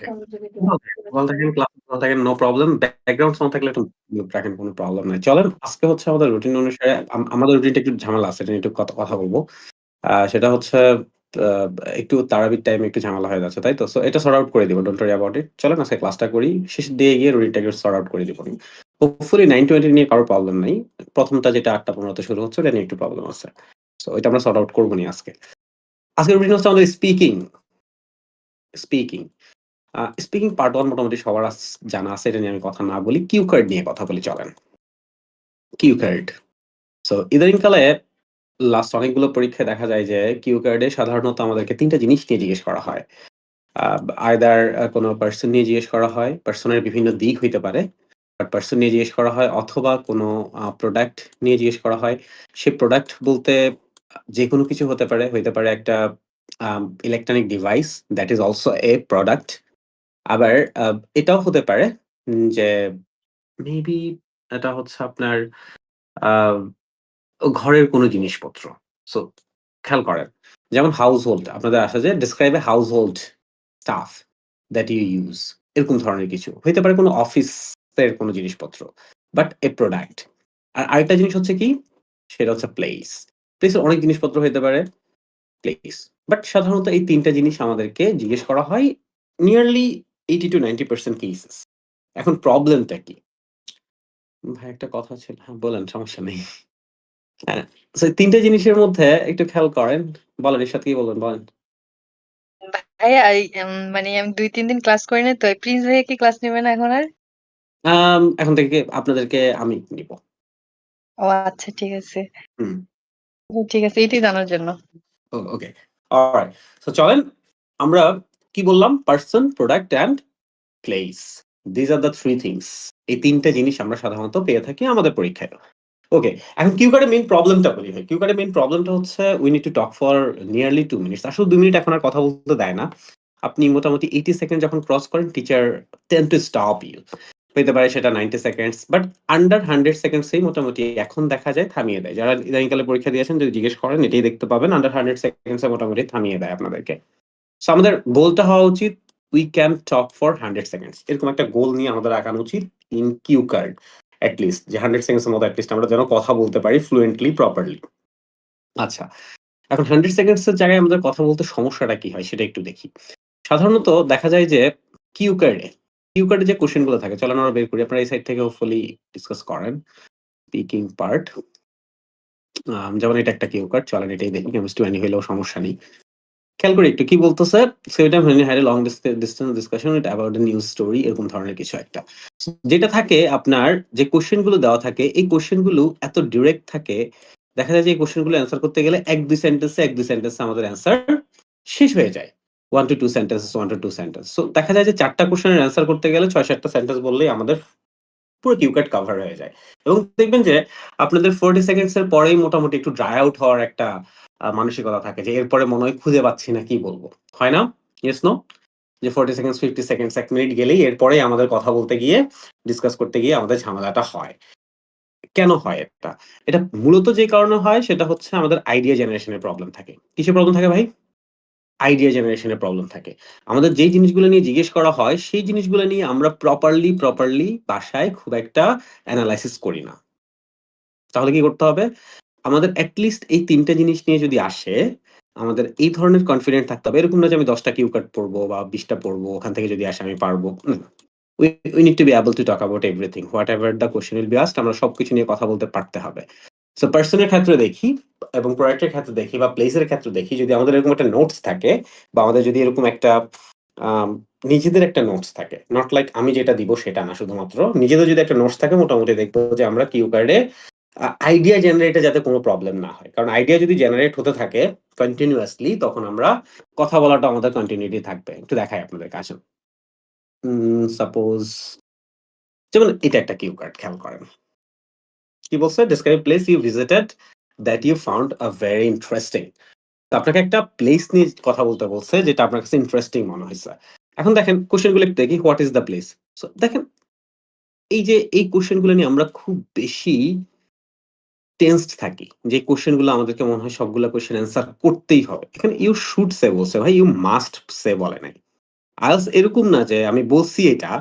ওকে। ভালো থাকেন, ক্লাস ভালো থাকেন, নো প্রবলেম। ব্যাকগ্রাউন্ড সাউন্ড থাকলে একটু মিউট রাখেন, কোনো প্রবলেম নাই। চলেন আজকে হচ্ছে আমাদের রুটিন অনুসারে আমাদের রুটিনটা একটু ঝামেলা আছে। এটা নিয়ে একটু কথা বলব। সেটা হচ্ছে আ একটু তারাবির টাইমে একটু ঝামেলা হয়ে যাচ্ছে, তাই তো? সো এটা সর্ট আউট করে দিব। Don't worry about it. চলেন আজকে ক্লাসটা করি। শেষের দিকে গিয়ে রুটিনটাকে সর্ট আউট করে দিব। হোপফুলি 9:20 নিয়ে কারো প্রবলেম নাই। প্রথমটা যেটা 8:15 তে শুরু হচ্ছে, ওটা নিয়ে একটু প্রবলেম আছে। সো এটা আমরা সর্ট আউট করব নি আজকে। আজকের রুটিন হচ্ছে আমাদের স্পিকিং। স্পিকিং। স্পিকিং পার্ট 1 মোটামুটি সবার জানা আছে। এটা নিয়ে আমি কথা না বলি। কিউ কার্ড নিয়ে কথা বলি চলেন। Cue card. সো ইদানিংকালে লাস্ট অনেকগুলো পরীক্ষায় দেখা যায় যে কিউ কার্ডে সাধারণত আমাদেরকে ৩ টা জিনিস নিয়ে জিজ্ঞেস করা হয়। আ আইদার কোনো পারসন নিয়ে জিজ্ঞেস করা হয়। পারসনের বিভিন্ন দিক হইতে পারে। বাট পারসন নিয়ে জিজ্ঞেস করা হয় অথবা কোনো প্রোডাক্ট নিয়ে জিজ্ঞেস করা হয়। সে প্রোডাক্ট বলতে যেকোনো কিছু হতে পারে। হইতে পারে একটা electronic device that is also a product. আবার এটাও হতে পারে যে মেবি এটা হচ্ছে আপনার আ ঘরের কোনো জিনিসপত্র। সো খেয়াল করেন। যেমন হাউসহোল্ড আপনাদের আসে যে describe a household stuff that you use এরকম ধরনের কিছু। হইতে পারে কোনো অফিসের কোনো জিনিসপত্র। But A product. আর আরেকটা জিনিস হচ্ছে কি? সেটা হচ্ছে প্লেস। প্লেসের অনেক জিনিসপত্র হইতে পারে। প্লেস। বাট সাধারণত এই ৩ টা জিনিস আমাদেরকে জিজ্ঞেস করা হয় নিয়ারলি 80-90% কেসেস। এখন প্রবলেমটা কি? ভাই একটা কথা ছিল। হ্যাঁ, বলেন সমস্যা নেই। হ্যাঁ, সো ৩ টে জিনিসের মধ্যে একটু খেয়াল করেন। বলেন এরশাদ কি বলবেন বলেন? ভাইয়া মানে আমি ২-৩ দিন ক্লাস করি নাই তো। প্রিন্স ভাইয়া কি ক্লাস নিবে না এখন আর? এখন থেকে আপনাদেরকে আমি নিব। ও আচ্ছা ঠিক আছে। হুম, ঠিক আছে এটাই জানার জন্য। ওকে। অলরাইট। সো চলেন আমরা কি বললাম? Person, product and place. This are the 3 things. এই ৩ টে জিনিস আমরা সাধারণত পেয়ে থাকি আমাদের পরীক্ষায়। ওকে। এখন কিউ কার্ডের মেইন প্রবলেমটা বলি ভাই। কিউ কার্ডের মেইন প্রবলেমটা হচ্ছে we need to talk for nearly 2 minutes. আসলে 2 মিনিট এখন আর কথা বলতে দেয় না। আপনি মোটামুটি 80 সেকেন্ড যখন ক্রস করেন teacher tend to stop you. হইতে পারে সেটা 90 সেকেন্ডস বাট আন্ডার 100 সেকেন্ডসেই মোটামুটি এখন দেখা যায় থামিয়ে দেয়। যারা ইদানিংকালে পরীক্ষা দিয়েছেন যদি জিজ্ঞেস করেন এটাই দেখতে পাবেন আন্ডার 100 সেকেন্ডসে মোটামুটি থামিয়ে দেয় আপনাদেরকে। সো আমাদের গোলটা হওয়া উচিত we can talk for 100 seconds. এরকম একটা গোল নিয়ে আমাদের আগানো উচিত in cue card. At least যে 100 সেকেন্ডস এর মতো এট লিস্ট আমরা যেন কথা বলতে পারি ফ্লুয়েন্টলি প্রপারলি। আচ্ছা। এখন 100 সেকেন্ডস এর জায়গায় আমাদের কথা বলতে সমস্যাটা কি হয় সেটা একটু দেখি। সাধারণত দেখা যায় যে কিউ কার্ডে যে কোয়েশ্চেন গুলো থাকে চলেন আমরা বের করি। আপনারা এই সাইড থেকে হোপফুলি ডিসকাস করেন। Speaking part. যেমন এটা একটা কিউ কার্ড চলেন এটাই দেখি। কেমিস্ট্রি ওয়ানি হইলেও সমস্যা নেই। খেয়াল করি একটু কি বলতেছে? সো এটা when you had a long distance discussion about a news story এরকম ধরনের কিছু একটা। যেটা থাকে আপনার যে কোয়েশ্চেন গুলো দেওয়া থাকে এই কোয়েশ্চেন গুলো এত ডিরেক্ট থাকে দেখা যায় যে এই কোয়েশ্চেন গুলো অ্যান্সার করতে গেলে ১-২ সেন্টেন্সে আমাদের অ্যান্সার শেষ হয়ে যায়। 1 to 2 sentences, 1 to 2 sentence. So দেখা যায় যে ৪ টা কোয়েশ্চেনের অ্যান্সার করতে গেলে ৬-৭ টা সেন্টেন্স বললেই আমাদের পুরো কিউ কার্ড কভার হয়ে যায়। এবং দেখবেন যে আপনাদের 40 সেকেন্ডস এর পরেই মোটামুটি একটু ড্রাই আউট হওয়ার একটা মানসিকতা থাকে যে এরপরে মনে হয় খুঁজে পাচ্ছি না কি বলব। হয় না? Yes no? যে 40 সেকেন্ডস 50 সেকেন্ডস ১ মিনিট গেলেই এরপরেই আমাদের কথা বলতে গিয়ে ডিসকাস করতে গিয়ে আমাদের ঝামেলাটা হয়। কেন হয় এটা? এটা মূলত যে কারণে হয় সেটা হচ্ছে আমাদের আইডিয়া জেনারেশন এর প্রবলেম থাকে। কিসের প্রবলেম থাকে ভাই? আইডিয়া জেনারেশন এর প্রবলেম থাকে। আমাদের যেই জিনিসগুলো নিয়ে জিজ্ঞেস করা হয় সেই জিনিসগুলো নিয়ে আমরা প্রপারলি বাসায় খুব একটা এনালাইসিস করি না। তাহলে কি করতে হবে? আমাদের এট লিস্ট এই ৩ টে জিনিস নিয়ে যদি আসে, আমাদের এই ধরনের কনফিডেন্ট থাকতে হবে। এরকম না যে আমি ১০ টা কিউ কার্ড পড়বো বা ২০ টা পড়বো। ওখান থেকে যদি আসে আমি পারবো। We we need to be able to talk about everything. Whatever the question will be asked আমরা সবকিছু নিয়ে কথা বলতে পারতে হবে। সো পারসন এর ক্ষেত্রে দেখি এবং প্রোডাক্ট এর ক্ষেত্রে দেখি বা প্লেস এর ক্ষেত্রে দেখি যদি আমাদের এরকম একটা নোটস থাকে বা আমাদের যদি এরকম একটা আম নিজেদের একটা নোটস থাকে। নট লাইক আমি যেটা দিব সেটা না শুধুমাত্র। নিজেদের যদি একটা নোটস থাকে মোটামুটি দেখবো যে আমরা কিউ কার্ডে আইডিয়া জেনারেট এ যাতে কোনো প্রবলেম না হয়। কারণ আইডিয়া যদি জেনারেট হতে থাকে কন্টিনিউয়াসলি তখন আমরা কথা বলাটা আমাদের কন্টিনিউটি থাকবে। একটু দেখাই আপনাদেরকে আসেন। সাপোজ যেমন এটা একটা কিউ কার্ড খেয়াল করেন। কি বলছে? Describe place you visited that you found very interesting. তো আপনাকে একটা প্লেস নিয়ে কথা বলতে বলছে যেটা আপনার কাছে ইন্টারেস্টিং মনে হইছে। এখন দেখেন কোয়েশ্চেন গুলো একটু দেখি what is the place? So দেখেন এই যে এই কোয়েশ্চেন গুলো নিয়ে আমরা খুব বেশি টেন্সড থাকি। যে কোয়েশ্চেন গুলো আমাদেরকে মনে হয় সবগুলা কোয়েশ্চেন অ্যান্সার করতেই হবে। এখানে ইউ শুড সে বলছে ভাই ইউ মাস্ট সে বলে নাই। IELTS এরকম না যে আমি বলছি এটা,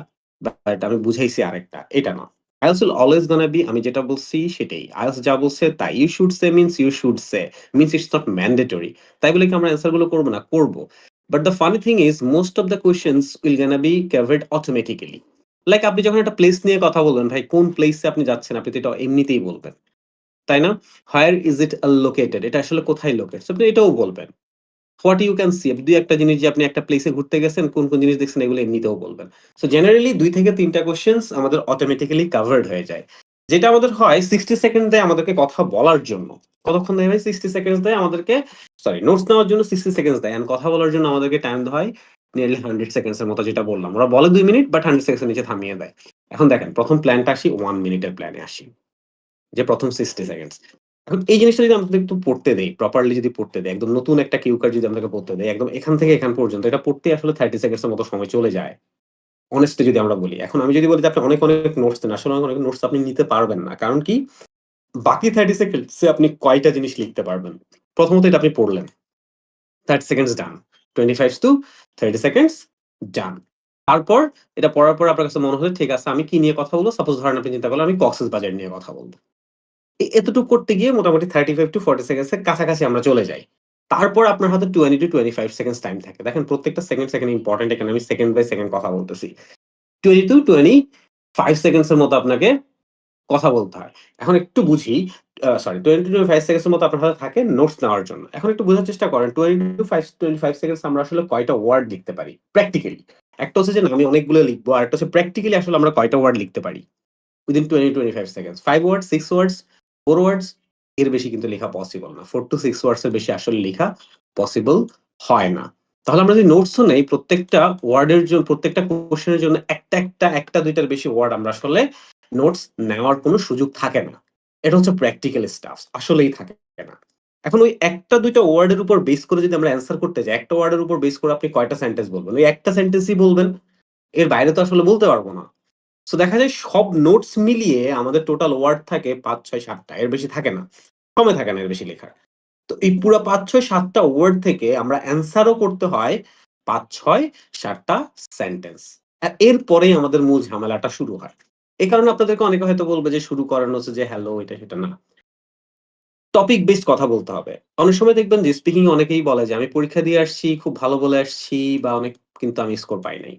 বাট আমি বুঝাইছি আরেকটা। এটা না। IELTS will always gonna be আমি যেটা বলছি সেটাই। IELTS যা বলছে তাই। You should say means you should say. Means it's not mandatory. তাই বলে কি আমরা অ্যান্সার গুলো করব না? করব। But the funny thing is most of the questions will gonna be covered automatically. Like আপনি যখন একটা প্লেস নিয়ে কথা বলবেন, ভাই কোন প্লেসে আপনি যাচ্ছেন আপনি তো এটা এমনিতেই বলবেন। তাই না? Where is it located? এটা আসলে কোথায় লোকেট? আপনি এটাও বলবেন। হোয়াট ইউ ক্যান সি, ২-১ টা জিনিস যে আপনি একটা প্লেসে ঘুরতে গেছেন, কোন জিনিস দেখছেন এগুলো এমনিতেও বলবেন। সো জেনারেলি ২ থেকে ৩ টা কোয়েশ্চেনস আমাদের অটোমেটিক্যালি কভারড হয়ে যায়। যেটা আমাদের হয় 60 সেকেন্ড দেয় আমাদেরকে কথা বলার জন্য। কতক্ষণ দেয় ভাই? 60 সেকেন্ডস দেয় আমাদেরকে, সরি নোটস নেওয়ার জন্য 60 সেকেন্ডস দেয়। অ্যান্ড কথা বলার জন্য আমাদেরকে টাইম দেওয়া হয় নিয়ারলি 100 সেকেন্ডস এর মতো, যেটা বললাম। ওরা বলে ২ মিনিট বাট 100 সেকেন্ডস এর নিচে থামিয়ে দেয়। এখন দেখেন ১ম প্ল্যানটা আসি 1 মিনিটের প্ল্যানে আসি। যে ১ম 60 সেকেন্ডস। এখন এই জিনিসটা যদি আমাদের একটু পড়তে দেই, প্রপারলি যদি পড়তে দেই, একদম নতুন একটা কিউ কার্ড যদি আপনাকে পড়তে দেই, একদম এখান থেকে এখান পর্যন্ত, এটা পড়তেই আসলে 30 সেকেন্ডস এর মতো সময় চলে যায়। honestly যদি আমরা বলি। এখন আমি যদি বলি যে আপনি অনেক নোটস নেন, আসলে অনেক নোটস আপনি নিতে পারবেন না। কারণ কি? বাকি 30 সেকেন্ডস এ আপনি কয়টা জিনিস লিখতে পারবেন? প্রথমত এটা আপনি পড়লেন। 30 সেকেন্ডস ডান। 25 to 30 সেকেন্ডস ডান। তারপর এটা পড়ার পর আপনার কাছে মনে হলো ঠিক আছে আমি কি নিয়ে কথা বলব? সাপোজ ধরেন আপনি চিন্তা করলেন আমি কক্সবাজার নিয়ে কথা বলব। এতটুকু করতে গিয়ে মোটামুটি 35 to 40 সেকেন্ডস এর কাছাকাছি আমরা চলে যাই। তারপর আপনার হাতে 20 to 25 সেকেন্ডস টাইম থাকে। দেখেন প্রত্যেকটা সেকেন্ড ইম্পোর্টেন্ট, এখানে আমি সেকেন্ড বাই সেকেন্ড কথা বলতেছি। 20 to 25 সেকেন্ডস এর মতো আপনাকে কথা বলতে হয়। এখন একটু বুঝি, সরি 20 to 25 সেকেন্ডস এর মতো আপনার হাতে থাকে নোটস নেওয়ার জন্য। এখন একটু বোঝার চেষ্টা করেন 20 to 25 সেকেন্ডস আমরা আসলে কয়টা ওয়ার্ড লিখতে পারি প্র্যাকটিক্যালি। একটা হচ্ছে যে না আমি অনেকগুলো লিখবো, আরেকটা হচ্ছে প্র্যাকটিক্যালি আসলে আমরা কয়টা ওয়ার্ড লিখতে পারি। within 20-25 seconds 5 words 6 words 4 words এর বেশি কিন্তু লেখা পসিবল না। 4 to 6 ওয়ার্ডস এর বেশি আসলে লেখা পসিবল হয় না। তাহলে আমরা যদি নোটসও নেই, প্রত্যেকটা ওয়ার্ডের জন্য, প্রত্যেকটা কোশ্চেনের জন্য একটা ২টার বেশি ওয়ার্ড আমরা আসলে নোটস নেওয়ার কোনো সুযোগ থাকে না। এটা হচ্ছে প্র্যাকটিক্যাল স্টাফ, আসলেই থাকে না। এখন ওই ১টা ২টা ওয়ার্ডের উপর বেস করে যদি আমরা অ্যান্সার করতে যাই, একটা ওয়ার্ডের উপর বেস করে আপনি কয়টা সেন্টেন্স বলবেন? ওই একটা সেন্টেন্সই বলবেন। এর বাইরে তো আসলে বলতে পারব না। সো দেখা যায় সব নোটস মিলিয়ে আমাদের টোটাল ওয়ার্ড থাকে ৫, ৬, ৭ টা। এর বেশি থাকে না। সময় থাকে না এর বেশি লেখার। তো এই পুরা ৫, ৬, ৭ টা ওয়ার্ড থেকে আমরা অ্যান্সারও করতে হয় ৫, ৬, ৭ টা সেন্টেন্স। এরপরেই আমাদের মূল ঝামেলাটা শুরু হয়। এই কারণে আপনাদেরকে অনেকে হয়তো বলবে যে শুরু করেন হচ্ছে যে হ্যালো এটা সেটা না। টপিক বেসড কথা বলতে হবে। অনেক সময় দেখবেন যে স্পিকিং এ অনেকেই বলে যে আমি পরীক্ষা দিয়ে আসছি, খুব ভালো বলে আসছি বা অনেক, কিন্তু আমি স্কোর পাই নাই।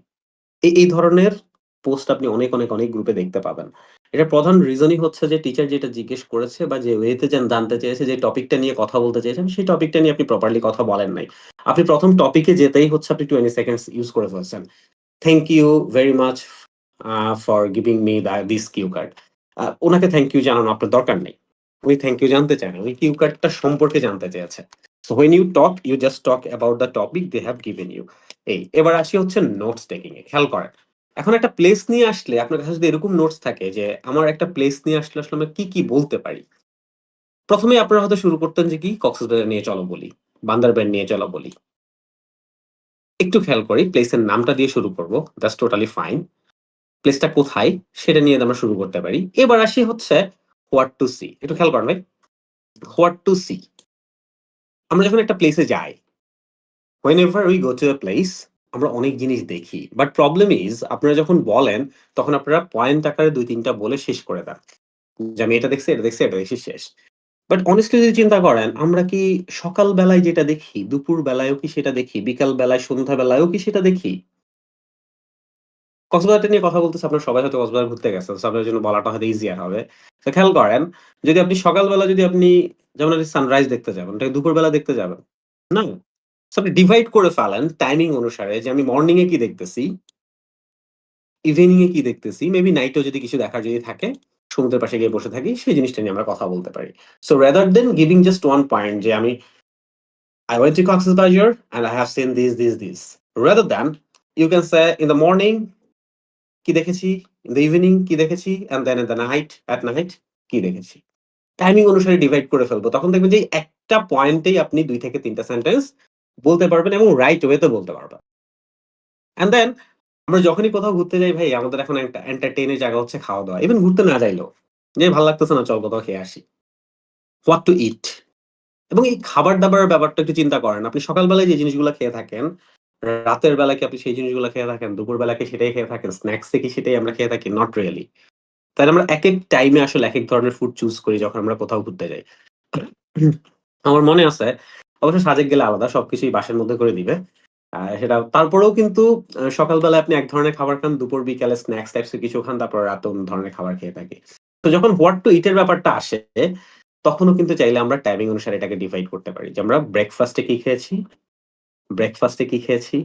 এই ধরনের পোস্ট আপনি অনেক গ্রুপে দেখতে পাবেন। এটার প্রধান রিজনই হচ্ছে যে টিচার যেটা জিজ্ঞেস করেছে বা যে ওয়েতে জানতে চেয়েছে, যে টপিকটা নিয়ে কথা বলতে চেয়েছেন, সেই টপিকটা নিয়ে আপনি প্রপারলি কথা বলেন নাই। আপনি ১ম টপিকে যেতেই হচ্ছে আপনি 20 সেকেন্ডস ইউস করে ফেলছেন। Thank you very much for giving me this cue card. উনাকে থ্যাংক ইউ জানানো আপনার দরকার নেই। উনি থ্যাংক ইউ জানতে চায় না। উনি কিউ কার্ডটা সম্পর্কে জানতে চেয়েছে। So when you talk, you just talk about the topic they have given you. এবার আসি হচ্ছে নোটস টেকিং এ। খেয়াল করেন। এখন একটা প্লেস নিয়ে আসলে আপনার কাছে যদি এরকম নোটস থাকে যে আমার একটা প্লেস নিয়ে আসলে আসলে আমরা কি বলতে পারি? ১ম এই আপনারা হয়তো শুরু করতেন যে কি কক্সবাজার নিয়ে চলো বলি, বান্দরবান নিয়ে চলো বলি। একটু খেয়াল করি প্লেসের নামটা দিয়ে শুরু করব। That's totally fine. প্লেসটা কোথায় সেটা নিয়ে আমরা শুরু করতে পারি। এবার আসি হচ্ছে হোয়াট টু সি। একটু খেয়াল করেন ভাই। What to see. আমরা যখন একটা প্লেসে যাই, whenever we go to a place আমরা অনেক জিনিস দেখি। বাট প্রবলেম ইস আপনারা যখন বলেন তখন আপনারা পয়েন্ট আকারে ২-৩ টা বলে শেষ করে দেন। যে আমি এটা দেখছি, এটা দেখছি শেষ। বাট honestly যদি চিন্তা করেন আমরা কি সকাল বেলায় যেটা দেখি, দুপুর বেলায়ও কি সেটা দেখি, বিকাল বেলায়, সন্ধ্যা বেলায়ও কি সেটা দেখি? কক্সবাজারটা নিয়ে কথা বলতেছি, আপনারা সবাই হয়তো কক্সবাজার ঘুরতে গেছেন। সো আপনার জন্য বলাটা হয়তো ইজিয়ার হবে। তো খেয়াল করেন, যদি আপনি সকালবেলা যদি আপনি যেমন আপনি সানরাইজ দেখতে যাবেন, ওটাকে দুপুরবেলা দেখতে যাবেন? না। সো আপনি ডিভাইড করে ফেলেন টাইমিং অনুসারে যে আমি মর্নিং এ কি দেখতেছি, ইভনিং এ কি দেখতেছি, মেবি নাইট এও যদি কিছু দেখার যদি থাকে, সমুদ্রের পাশে গিয়ে বসে থাকি, সেই জিনিসটা নিয়ে আমরা কথা বলতে পারি। So rather than giving just one point যে আমি I went to Cox's and I have seen this. Rather than you can say in the morning কি দেখেছি, in the evening কি দেখেছি, and then in the night at night কি দেখেছি। Timing অনুসারে divide করে ফেলবো। তখন দেখবেন যে একটা পয়েন্টেই আপনি ২ থেকে ৩ টা সেন্টেন্স বলতে পারবেন এবং রাইট ওয়েতে বলতে পারবেন। অ্যান্ড দেন আমরা যখনই কোথাও ঘুরতে যাই ভাই, আমাদের এখন একটা এন্টারটেইন এর জায়গা হচ্ছে খাওয়া-দাওয়া। ইভেন ঘুরতে না যাইলেও, যে ভাল লাগতেছে না চল কোথাও খেয়ে আসি। হোয়াট টু ইট। এবং এই খাবার-দাবারের ব্যাপারটা একটু চিন্তা করেন। আপনি সকালবেলায় যে জিনিসগুলা খেয়ে থাকেন, রাতের বেলা কি আপনি সেই জিনিসগুলো খেয়ে থাকেন? দুপুরবেলা কি সেটাই খেয়ে থাকেন? স্ন্যাকস এ কি সেটাই আমরা খেয়ে থাকি? Not really. তাইলে আমরা একেক টাইমে আসলে একেক ধরনের ফুড চুজ করি যখন আমরা কোথাও ঘুরতে যাই। আমার মনে আছে, অবশ্য সাজেক গেলে আলাদা সবকিছুই বাসার মধ্যে করে দিবে। সেটা তারপরেও কিন্তু সকালবেলায় আপনি এক ধরনের খাবার খান, দুপুর বিকালে স্ন্যাকস টাইপস এর কিছু খান, তারপর রাতে অন্য ধরনের খাবার খেয়ে থাকি। তো যখন হোয়াট টু ইট এর ব্যাপারটা আসে, তখনও কিন্তু চাইলে আমরা টাইমিং অনুসারে এটাকে ডিভাইড করতে পারি। যে আমরা ব্রেকফাস্টে কি খেয়েছি, ব্রেকফাস্টে কি খেয়েছি,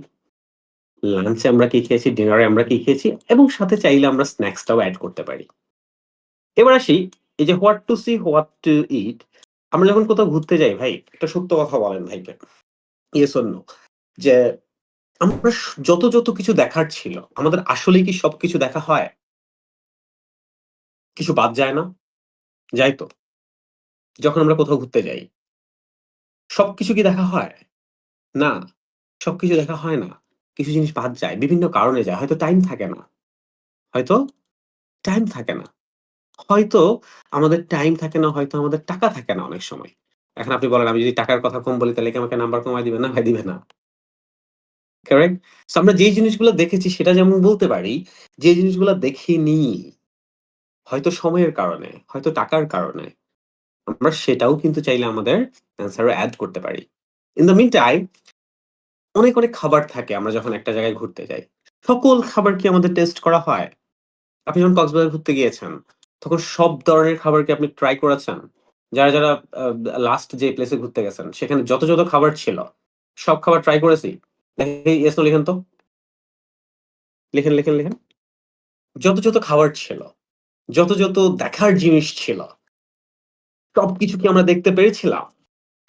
লাঞ্চে আমরা কি খেয়েছি, ডিনারে আমরা কি খেয়েছি এবং সাথে চাইলে আমরা স্ন্যাকসটাও এড করতে পারি। এবার আসি এই যে what to see, what to eat আমরা যখন কোথাও ঘুরতে যাই ভাই, একটা সত্য কথা বলেন ভাইকে। Yes or no? যে আমরা যত কিছু দেখার ছিল, আমাদের আসলেই কি সবকিছু দেখা হয়? কিছু বাদ যায় না? যাই তো। যখন আমরা কোথাও ঘুরতে যাই, সবকিছু কি দেখা হয়? না, সবকিছু দেখা হয় না। কিছু জিনিস বাদ যায়। বিভিন্ন কারণে যায়। হয়তো টাইম থাকে না। হয়তো টাইম থাকে না। হয়তো আমাদের টাইম থাকে না, হয়তো আমাদের টাকা থাকে না অনেক সময়। এখন আপনি বলেন আমি যদি টাকার কথা কম বলি তাহলে কি আমাকে নাম্বার কমায় দিবে না? ভাই দিবে না। কারেক্ট? সো আমরা যেই জিনিসগুলো দেখেছি সেটা যেমন বলতে পারি, যে জিনিসগুলা দেখিনি, হয়তো সময়ের কারণে, হয়তো টাকার কারণে, আমরা সেটাও কিন্তু চাইলে আমাদের অ্যান্সারে এড করতে পারি। ইন দ্য মিন টাইম অনেক খাবার থাকে আমরা যখন একটা জায়গায় ঘুরতে যাই। সকল খাবার কি আমাদের টেস্ট করা হয়? আপনি যখন কক্সবাজার ঘুরতে গিয়েছেন, তখন সব ধরনের খাবার কি আপনি ট্রাই করেছেন? যারা আ লাস্ট যে প্লেসে ঘুরতে গেছেন, সেখানে যত খাবার ছিল, সব খাবার ট্রাই করেছি? দেখি ইয়েস নো লিখেন তো। লিখেন। যত খাবার ছিল, যত দেখার জিনিস ছিল, সবকিছু কি আমরা দেখতে পেরেছিলাম?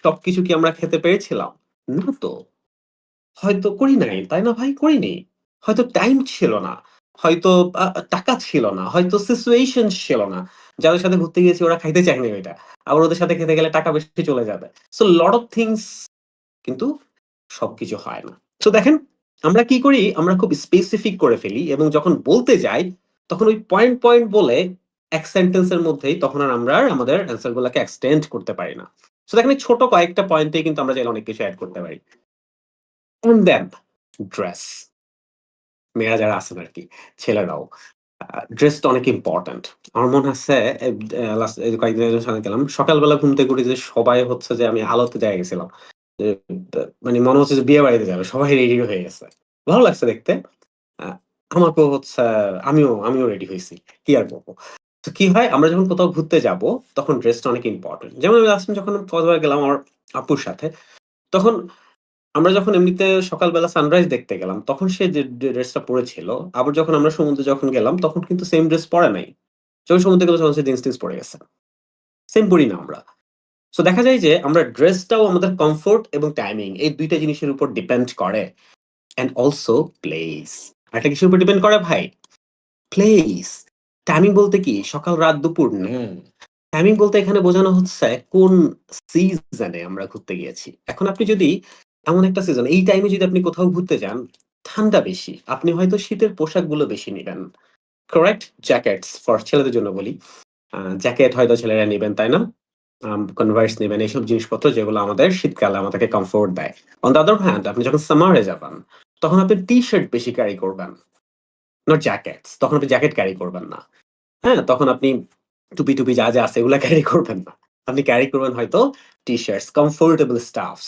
সবকিছু কি আমরা খেতে পেরেছিলাম? না তো। হয়তো করি নাই, তাই না ভাই? করিনি। হয়তো টাইম ছিল না। হয়তো টাকা ছিল না। হয়তো সিচুয়েশন ছিল না। যাদের সাথে ঘুরতে গিয়েছি ওরা খাইতে চায়নি ওইটা। আবার ওদের সাথে খেতে গেলে টাকা বেশি চলে যাবে। সো লট অফ থিংস কিন্তু সবকিছু হয় না। সো দেখেন, আমরা কি করি? আমরা খুব স্পেসিফিক করে ফেলি এবং যখন বলতে যাই, তখন ওই পয়েন্ট বলে এক সেন্টেন্স এর মধ্যেই তখন আর আমরা আমাদের অ্যান্সার গুলাকে এক্সটেন্ড করতে পারি না। সো দেখেন এই ছোট কয়েকটা পয়েন্টেই কিন্তু আমরা চাইলে অনেক কিছু এড করতে পারি। And then dress. মেয়েরা যারা আছেন আরকি, ছেলেরাও। ড্রেসটা অনেক ইম্পোর্টেন্ট। আমার মনে আছে এব লাস্ট এই কয়েকদিন আগে যখন গেলাম, সকালবেলা ঘুম থেকে উঠে যে সবাই হচ্ছে যে আমি আলোতে জায়গায় গেছিলাম। যে মানে মনে হচ্ছে যে বিয়ে বাড়িতে যাবে। সবাই রেডি হয়ে গেছে। ভালো লাগছে দেখতে। আ আমাকেও হচ্ছে আমিও রেডি হইছি। কি আর করব? তো কি হয় আমরা যখন কোথাও ঘুরতে যাব তখন ড্রেসটা অনেক ইম্পোর্টেন্ট। যেমন আমি লাস্ট টাইম যখন কক্সবাজার গেলাম আমার আপুর সাথে, তখন আমরা যখন এমনিতে সকালবেলা সানরাইজ দেখতে গেলাম, তখন সে যে ড্রেসটা পড়েছিল, আবার যখন আমরা সমুদ্রে যখন গেলাম, তখন কিন্তু সেম ড্রেস পড়ে নাই। যখন সমুদ্রে গেল তখন সে জিন্স-টিন্স পড়ে গেছে। সেম পড়ি না আমরা। সো দেখা যায় যে আমরা ড্রেসটাও আমাদের কমফোর্ট এবং টাইমিং এই ২ টা জিনিসের উপর ডিপেন্ড করে। And also plays. আরেকটা কিসের উপর ডিপেন্ড করে ভাই? প্লেস। টাইমিং বলতে কি সকাল, রাত, দুপুর? না। টাইমিং বলতে এখানে বোঝানো হচ্ছে কোন সিজনে আমরা ঘুরতে গিয়েছি। এখন আপনি যদি এমন একটা সিজন এই টাইমে যদি আপনি কোথাও ঘুরতে যান, ঠান্ডা বেশি। আপনি হয়তো শীতের পোশাকগুলো বেশি নিবেন। করেক্ট? জ্যাকেটস ফর ছেলেদের জন্য বলি। জ্যাকেট হয়তো ছেলেরা নিবেন, তাই না? কনভার্স নিবেন এইসব জিনিসপত্র যেগুলো আমাদের শীতকালে আমাদেরকে কমফোর্ট দেয়। অন দ্যা আদার হ্যান্ড আপনি যখন সামারে যাবেন, তখন আপনি টি-শার্ট বেশি ক্যারি করবেন। Not jackets. তখন আপনি জ্যাকেট ক্যারি করবেন না। হ্যাঁ? তখন আপনি টুপি যা আছে এগুলা ক্যারি করবেন না। আপনি ক্যারি করবেন হয়তো T-shirts, comfortable stuffs,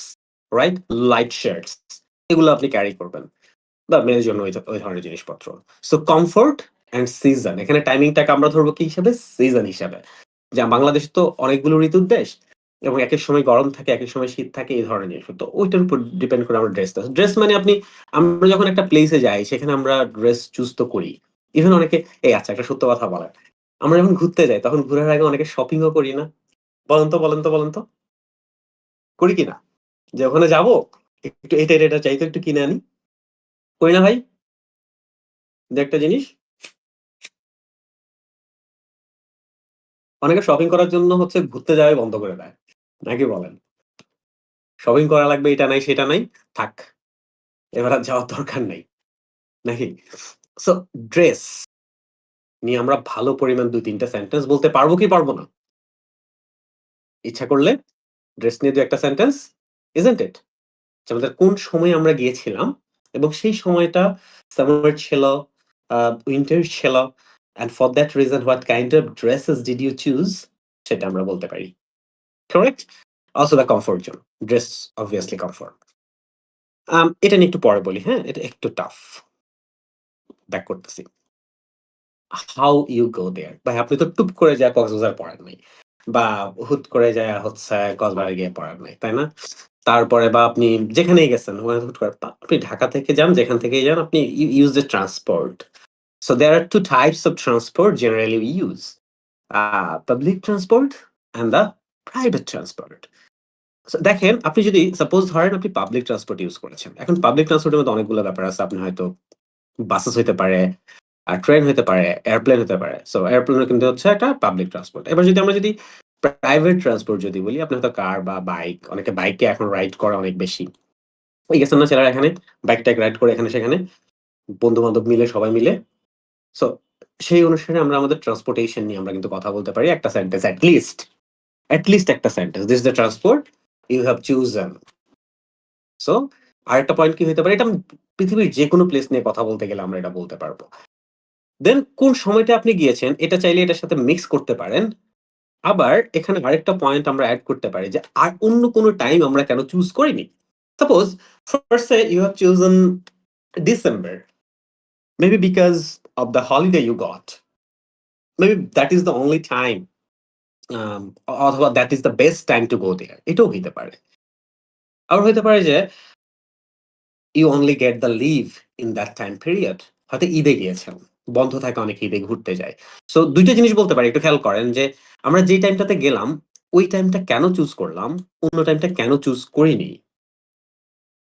right? Light shirts এগুলো আপনি ক্যারি করবেন। বা মেয়েদের জন্য ওই ধরনের জিনিসপত্র। সো কমফোর্ট অ্যান্ড সিজন এখানে টাইমিংটাকে আমরা ধরবো কি হিসাবে? সিজন হিসাবে। বাংলাদেশ তো অনেকগুলো ঋতুর দেশ এবং একেক সময় গরম থাকে, একেক সময় শীত থাকে এই ধরনের জিনিস। তো ওইটার উপর ডিপেন্ড করে আমরা ড্রেসটা। ড্রেস মানে আমরা যখন একটা প্লেসে যাই সেখানে আমরা ড্রেস চুজ তো করি। ইভেন অনেকে আচ্ছা একটা সত্য কথা বলেন। আমরা যখন ঘুরতে যাই তখন ঘুরার আগে অনেকে শপিং ও করি না? বলেন তো। করি কিনা? যে ওখানে যাবো, একটু এটা চাই তো একটু কিনে আনি। করি না ভাই? ২-১ টা জিনিস? অনেকে শপিং করার জন্য হচ্ছে ঘুরতে যাওয়াই বন্ধ করে দেয়। নাকি বলেন? শপিং করা লাগবে এটা নাই সেটা নাই। থাক। এবার আর যাওয়ার দরকার নাই। নাকি? সো ড্রেস নিয়ে আমরা ভালো পরিমাণ ২-৩ টা সেন্টেন্স বলতে পারবো কি পারব না? ইচ্ছা করলে ড্রেস নিয়ে ২-১ টা সেন্টেন্স, isn't it? যে আমাদের কোন সময়ে আমরা গিয়েছিলাম এবং সেই সময়টা সামার ছিল, উইন্টার ছিল। And for that reason what kind of dresses did you choose সেটা আমরা বলতে পারি। Correct? Also the comfort zone. Dress obviously comfort. এটা নিয়ে একটু পরে বলি, হ্যাঁ? এটা একটু টাফ। ব্যাক করতেছি। How you go there? ভাই আপনি তো টুপ করে যায়া কক্সবাজার পড়েন নাই। বা হুট করে যায়া হচ্ছে কক্সবাজার গিয়ে পড়েন নাই, তাই না? তারপরে বা আপনি যেখানেই গেছেন ওখানে হুট করে আপনি ঢাকা থেকে যান, যেখান থেকেই যান আপনি use the transport. So there are two types of transport generally we use. Public transport and the private transport. So দেখেন আপনি যদি সাপোজ ধরেন আপনি পাবলিক ট্রান্সপোর্ট ইউজ করেছেন। এখন পাবলিক ট্রান্সপোর্টের মধ্যে অনেকগুলো ব্যাপার আছে। আপনি হয়তো বাসেস হইতে পারে, ট্রেন হইতে পারে, এয়ারপ্লেন হতে পারে। সো এয়ারপ্লেনও কিন্তু হচ্ছে একটা পাবলিক ট্রান্সপোর্ট। এবার যদি আমরা যদি প্রাইভেট ট্রান্সপোর্ট যদি বলি, আপনি হয়তো কার বা বাইক, অনেকে বাইকে এখন রাইড করে অনেক বেশি। ওই গেছেন না ছেলেরা এখানে বাইক-টাইক রাইড করে এখানে সেখানে, বন্ধু-বান্ধব মিলে সবাই মিলে। সো সেই অনুসারে আমরা আমাদের ট্রান্সপোর্টেশন নিয়ে আমরা কিন্তু কথা বলতে পারি একটা sentence at least. At least একটা sentence. This is the transport you have chosen. So আরেকটা পয়েন্ট কি হইতে পারে? এটা পৃথিবীর যেকোনো প্লেস নিয়ে কথা বলতে গেলে আমরা এটা বলতে পারব। দেন কোন সময়টা আপনি গিয়েছেন এটা চাইলে এটার সাথে মিক্স করতে পারেন। আবার এখানে আরেকটা পয়েন্ট আমরা এড করতে পারি যে আর অন্য কোনো টাইম আমরা কেন চুজ করিনি? Suppose first say you have chosen December. Maybe because of the holiday you got. Maybe that is the only time, অথবা that is the best time to go there. এটাও হইতে পারে। আবার হইতে পারে যে you only get the leave in that time period. হয়তো ঈদে গিয়েছেন। বন্ধ থাকে অনেকে ঈদে ঘুরতে যায়। সো ২ টা জিনিস বলতে পারি। একটু খেয়াল করেন যে আমরা যেই টাইমটাতে গেলাম, ওই টাইমটা কেন চুজ করলাম? অন্য টাইমটা কেন চুজ করিনি?